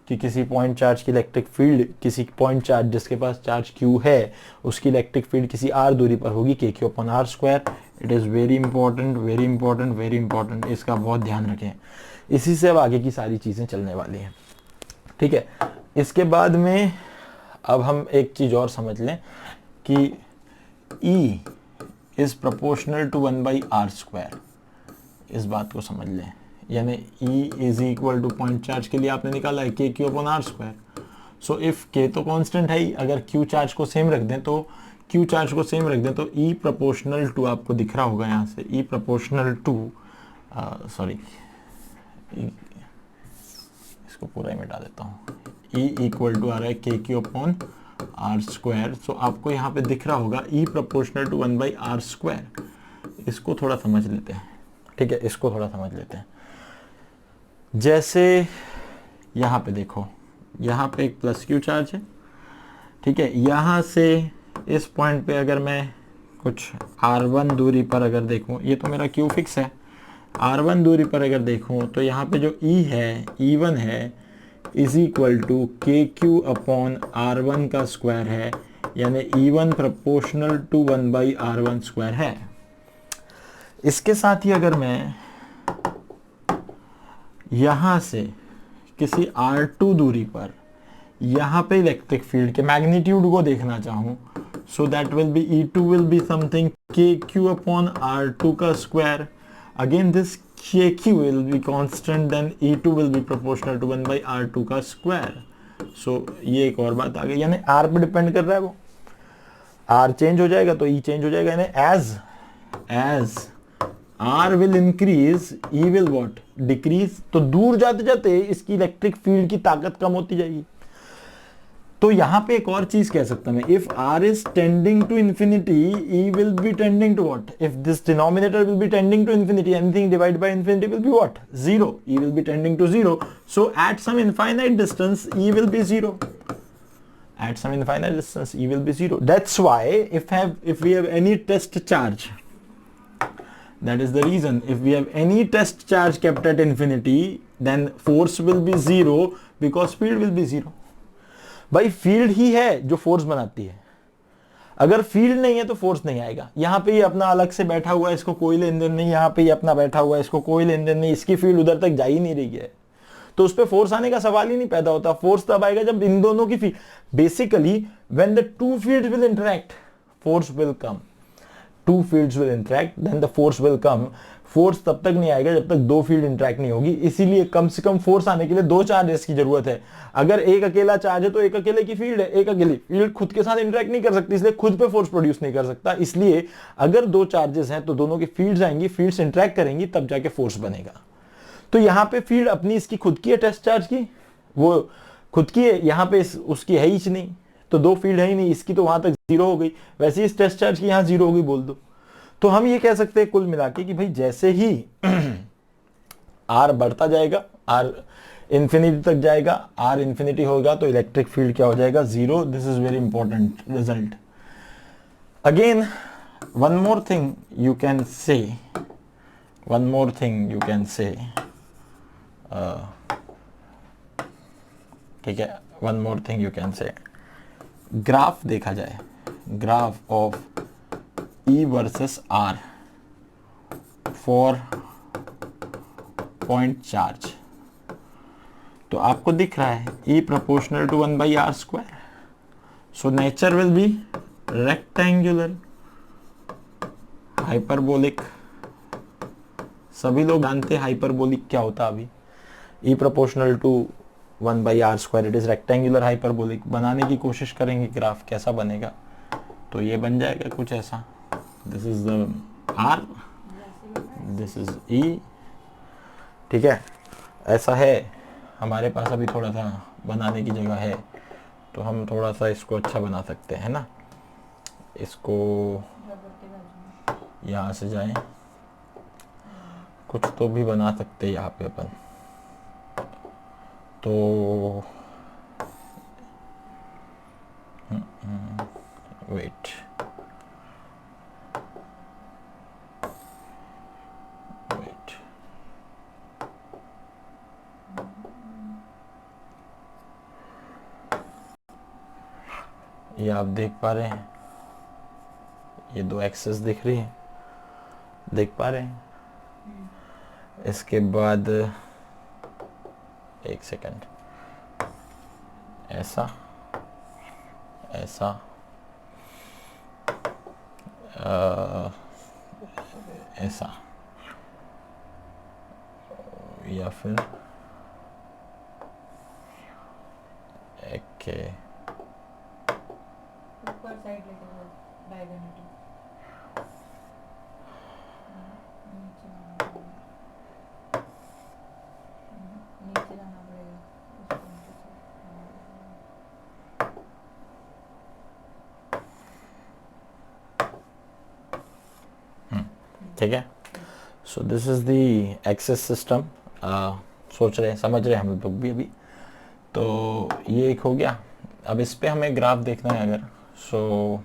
कि किसी point charge की electric field, किसी point charge जिसके पास charge Q है, उसकी इलेक्ट्रिक फील्ड किसी R दूरी पर होगी, K Q upon R square. It is very important, इसका बहुत ध्यान रखें। इसी से अब आगे की सारी चीज़ें चलने वाली हैं, ठीक है। इसके बाद में अब हम एक चीज़ और समझ लें कि E is proportional to 1/r square, इस बात को समझ लें। यानी E is equal to point charge के लिए आपने निकाला है K Q upon R square. So if K तो कांस्टेंट है ही, अगर क्यू चार्ज को सेम रख दें तो क्यू चार्ज को सेम रख दें तो ई प्रोपोर्शनल टू आपको दिख रहा होगा यहाँ से, ई प्रोपोर्शनल टू, सॉरी इसको पूरा ही मिटा देता हूँ, ई इक्वल टू आ रहा है K Q upon R square. सो आपको यहाँ पे दिख रहा होगा ई प्रोपोर्शनल टू 1/r स्क्वायर। इसको थोड़ा समझ लेते हैं, ठीक है, इसको थोड़ा समझ लेते हैं। जैसे यहाँ पे देखो, यहाँ पे एक प्लस क्यू चार्ज है, ठीक है, यहाँ से इस पॉइंट पे अगर मैं कुछ r1 दूरी पर अगर देखूँ, ये तो मेरा क्यू फिक्स है, r1 दूरी पर अगर देखूँ तो यहाँ पे जो e है, e1 है, is equal to K Q upon r1 का स्क्वायर है, यानी e1 proportional to 1/r1 square है। इसके साथ ही अगर मैं यहाँ से किसी r2 दूरी पर यहाँ पे इलेक्ट्रिक फील्ड के मैग्नीट्यूड को देखना चाहूँ, so that will be E2 will be something KQ upon R2 का square. Again this KQ will be constant, then E2 will be proportional to 1/R2 का स्क्वायर। सो ये एक और बात आ गई, यानी R पे डिपेंड कर रहा है वो, R चेंज हो जाएगा तो E चेंज हो जाएगा, यानी as R will increase, E will what? Decrease। तो दूर जाते जाते इसकी इलेक्ट्रिक फील्ड की ताकत कम होती जाएगी। तो यहां पे एक और चीज कह सकता मैं, if R is tending to infinity, E will be tending to what? If this denominator will be tending to infinity, anything divided by infinity will be what? 0. E will be tending to 0. So at some infinite distance, E will be 0. At some infinite distance, E will be 0. That's why if we have any test charge, that is the reason, if we have any test charge kept at infinity, then force will be 0 because field will be 0. भाई field ही है जो force बनाती है, अगर field नहीं है तो force नहीं आएगा। यहाँ पे ये अपना अलग से बैठा हुआ है, इसको कोई लेन देन नहीं, यहाँ पे ये अपना बैठा हुआ है, इसको कोई लेन देन नहीं, इसकी फील्ड उधर तक जा ही नहीं रही है, तो उस पर फोर्स आने का सवाल ही नहीं पैदा होता। फोर्स तब आएगा जब इन दोनों की field, basically when the two fields will interact, force will come. Two fields will interact, then the force will come. Force तब तक नहीं आएगा जब तक दो फील्ड इंटरैक्ट नहीं होगी, इसीलिए कम से कम फोर्स आने के लिए दो चार्जेस की जरूरत है। अगर एक अकेला चार्ज है तो एक अकेले की फील्ड है, एक अकेली फील्ड खुद के साथ इंटरैक्ट नहीं कर सकती, इसलिए खुद पे फोर्स प्रोड्यूस नहीं कर सकता। इसलिए अगर दो चार्जेस हैं तो दोनों की फील्ड्स आएंगी, फील्ड्स इंटरैक्ट करेंगी, तब जाके फोर्स बनेगा। तो यहाँ पे फील्ड अपनी इसकी खुद की है, टेस्ट चार्ज की वो खुद की है, यहाँ पे उसकी है ही नहीं, तो दो फील्ड है ही नहीं, इसकी तो वहां तक जीरो हो गई, वैसे इस टेस्ट चार्ज की यहाँ जीरो हो गई बोल दो। तो हम ये कह सकते हैं कुल मिला के कि भाई जैसे ही R बढ़ता जाएगा, R इंफिनिटी तक जाएगा, R इंफिनिटी होगा तो इलेक्ट्रिक फील्ड क्या हो जाएगा? Zero. This is very important result. Again one more thing you can say, ठीक है, one more thing you can say, graph देखा जाए, graph of E versus R for point charge, तो आपको दिख रहा है E proportional to 1/r square, so nature will be rectangular hyperbolic. सभी लोग जानते हैं हाइपरबोलिक क्या होता है। अभी E proportional to 1/r square, it is rectangular hyperbolic. बनाने की कोशिश करेंगे ग्राफ, कैसा बनेगा, तो ये बन जाएगा कुछ ऐसा। This is the R, this is E, ठीक है, ऐसा है। हमारे पास अभी थोड़ा सा बनाने की जगह है, तो हम थोड़ा सा इसको अच्छा बना सकते हैं ना। इसको यहाँ से जाएं, कुछ तो भी बना सकते हैं यहाँ पे अपन। तो वेट, ये आप देख पा रहे हैं, ये दो एक्सेस दिख रही हैं, देख पा रहे हैं। इसके बाद एक सेकंड, ऐसा ऐसा ऐसा, या फिर डायगोनली नीचे जाना पड़ेगा उस पॉइंट से। ठीक है। So this is the axes system. सोच रहे हैं, समझ रहे हैं हम लोग भी अभी। तो ये एक हो गया। अब इस पे हमें ग्राफ देखना है अगर, सो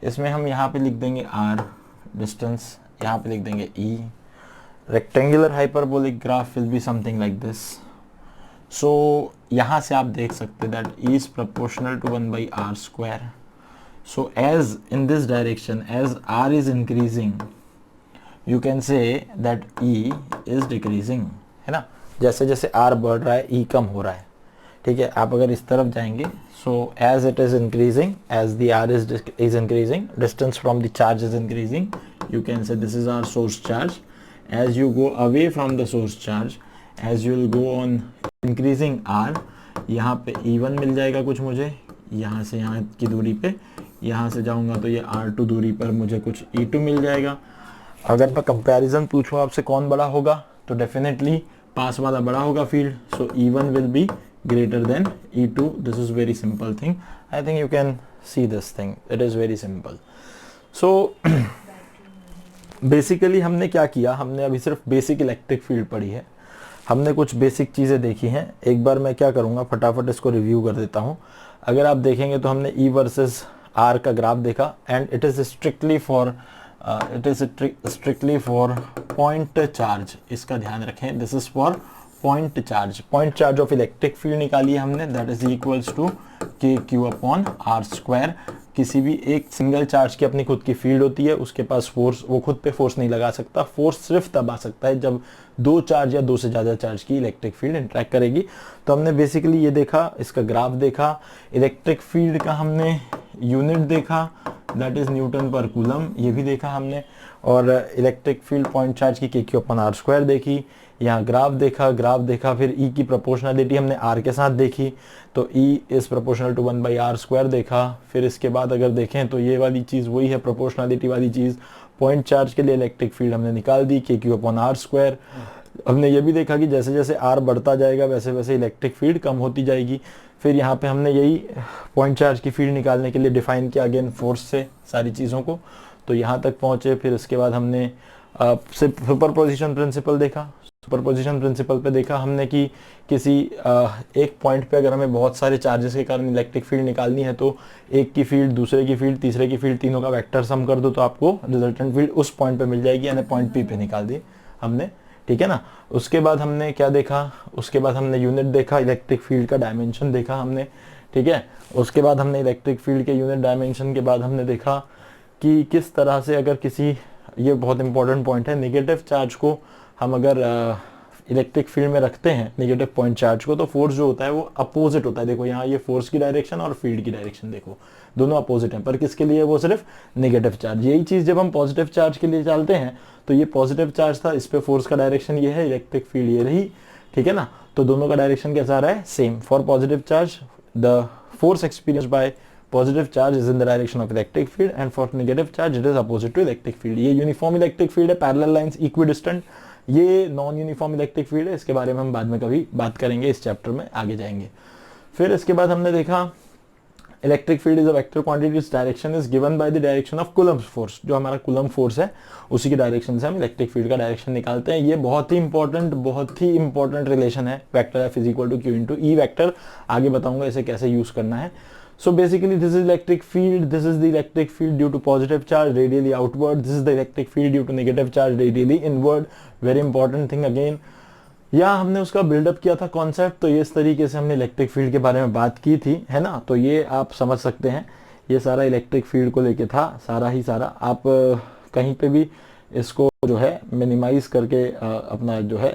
इसमें हम यहाँ पे लिख देंगे r डिस्टेंस, यहाँ पे लिख देंगे e। Rectangular hyperbolic graph will be something like this. So यहाँ से आप देख सकते that e is proportional to 1/r²। So as in this direction as r is increasing you can say that e is decreasing, है ना। जैसे जैसे r बढ़ रहा है e कम हो रहा है, ठीक है। आप अगर इस तरफ जाएंगे, so as it is increasing, as the r is increasing, distance from the charge is increasing, you can say this is our source charge. As you go away from the source charge, as you will go on increasing r, यहाँ पे E1 मिल जाएगा कुछ मुझे, यहाँ से यहाँ की दूरी पे, यहाँ से जाऊँगा तो ये R2 दूरी पर मुझे कुछ E2 मिल जाएगा। अगर मैं कंपैरिजन पूछूं आपसे कौन बड़ा होगा, तो डेफिनेटली पास वाला बड़ा होगा field. So E1 will be greater than E2. This is very simple thing. I think you can see this thing. It is very simple. So basically हमने क्या किया, हमने अभी सिर्फ बेसिक इलेक्ट्रिक फील्ड पढ़ी है, हमने कुछ बेसिक चीज़ें देखी हैं। एक बार मैं क्या करूँगा, फटाफट इसको रिव्यू कर देता हूँ। अगर आप देखेंगे तो हमने E वर्सेस R का ग्राफ देखा, and it is strictly for point charge. इसका ध्यान रखें, this is for point charge of electric field निकाली हमने, that is equals to KQ/R²। किसी भी एक सिंगल चार्ज की अपनी खुद की फील्ड होती है, उसके पास फोर्स, वो खुद पे फोर्स नहीं लगा सकता। फोर्स सिर्फ तब आ सकता है जब दो चार्ज या दो से ज़्यादा चार्ज की इलेक्ट्रिक फील्ड इंटरेक्ट करेगी। तो हमने बेसिकली ये देखा, इसका ग्राफ देखा, इलेक्ट्रिक फील्ड का हमने यूनिट देखा, दैट इज न्यूटन पर कूलम, ये भी देखा हमने, और इलेक्ट्रिक फील्ड पॉइंट चार्ज की KQ/R² देखी। यहाँ ग्राफ देखा, फिर E की प्रोपोर्शनलिटी हमने R के साथ देखी, तो E is proportional to 1/R² देखा। फिर इसके बाद अगर देखें तो ये वाली चीज़ वही है, प्रोपोर्शनलिटी वाली चीज़। पॉइंट चार्ज के लिए इलेक्ट्रिक फील्ड हमने निकाल दी, KQ/R²। हमने ये भी देखा कि जैसे जैसे R बढ़ता जाएगा वैसे वैसे इलेक्ट्रिक फील्ड कम होती जाएगी। फिर यहाँ पे हमने यही पॉइंट चार्ज की फील्ड निकालने के लिए डिफाइन किया अगेन फोर्स से सारी चीज़ों को, तो यहाँ तक पहुँचे। फिर इसके बाद हमने सुपरपोजिशन प्रिंसिपल देखा। सुपरपोजिशन प्रिंसिपल पे देखा हमने कि किसी एक पॉइंट पे अगर हमें बहुत सारे चार्जेस के कारण इलेक्ट्रिक फील्ड निकालनी है, तो एक की फील्ड, दूसरे की फील्ड, तीसरे की फील्ड, तीनों का वेक्टर सम कर दो तो आपको रिजल्टेंट फील्ड उस पॉइंट पे मिल जाएगी, यानी पॉइंट पी पे निकाल दी हमने, ठीक है ना। उसके बाद हमने क्या देखा, उसके बाद हमने यूनिट देखा, इलेक्ट्रिक फील्ड का डायमेंशन देखा हमने, ठीक है। उसके बाद हमने इलेक्ट्रिक फील्ड के यूनिट डायमेंशन के बाद हमने देखा कि किस तरह से अगर किसी, ये बहुत इंपॉर्टेंट पॉइंट है, नेगेटिव चार्ज को हम अगर इलेक्ट्रिक फील्ड में रखते हैं, नेगेटिव पॉइंट चार्ज को, तो फोर्स जो होता है वो अपोजिट होता है। देखो यहाँ ये फोर्स की डायरेक्शन और फील्ड की डायरेक्शन देखो दोनों अपोजिट हैं, पर किसके लिए, वो सिर्फ नेगेटिव चार्ज। यही चीज़ जब हम पॉजिटिव चार्ज के लिए चलते हैं, तो ये पॉजिटिव चार्ज था, इस पे फोर्स का डायरेक्शन ये है, इलेक्ट्रिक फील्ड ये रही, ठीक है ना। तो दोनों का डायरेक्शन कैसा आ रहा है, same. For positive charge the force experience bye positive charge is in the direction of electric field, and for negative charge it is opposite to electric field. ये यूनिफॉर्म इलेक्ट्रिक फील्ड है, parallel lines equidistant. ये non uniform electric field है, इसके बारे में हम बाद में कभी बात करेंगे, इस चैप्टर में आगे जाएंगे। फिर इसके बाद हमने देखा electric field is a vector quantity, its direction is given by the direction of coulomb force. जो हमारा कूलम फोर्स है उसी की डायरेक्शन से हम इलेक्ट्रिक फील्ड का डायरेक्शन निकालते हैं। ये बहुत ही इंपॉर्टेंट रिलेशन है, vector F is equal to Q into E vector. आगे बताऊंगा इसे कैसे यूज करना है। So basically this is electric field, this is the electric field due to positive charge radially outward, this is the electric field due to negative charge radially inward. Very important thing again, यहाँ हमने उसका buildup किया था concept, तो ये इस तरीके से हमने इलेक्ट्रिक फील्ड के बारे में बात की थी, है ना। तो ये आप समझ सकते हैं, ये सारा इलेक्ट्रिक फील्ड को लेके था, सारा ही सारा। आप कहीं पे भी इसको जो है मिनिमाइज करके अपना जो है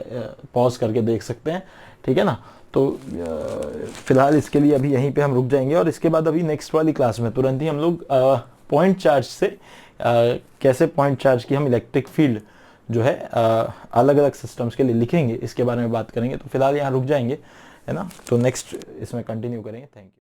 पॉज करके देख सकते हैं, ठीक है ना। तो फिलहाल इसके लिए अभी यहीं पे हम रुक जाएंगे, और इसके बाद अभी नेक्स्ट वाली क्लास में तुरंत ही हम लोग पॉइंट चार्ज से कैसे पॉइंट चार्ज की हम इलेक्ट्रिक फील्ड जो है अलग अलग सिस्टम्स के लिए लिखेंगे, इसके बारे में बात करेंगे। तो फिलहाल यहाँ रुक जाएंगे, है ना। तो नेक्स्ट इसमें कंटिन्यू करेंगे। Thank you.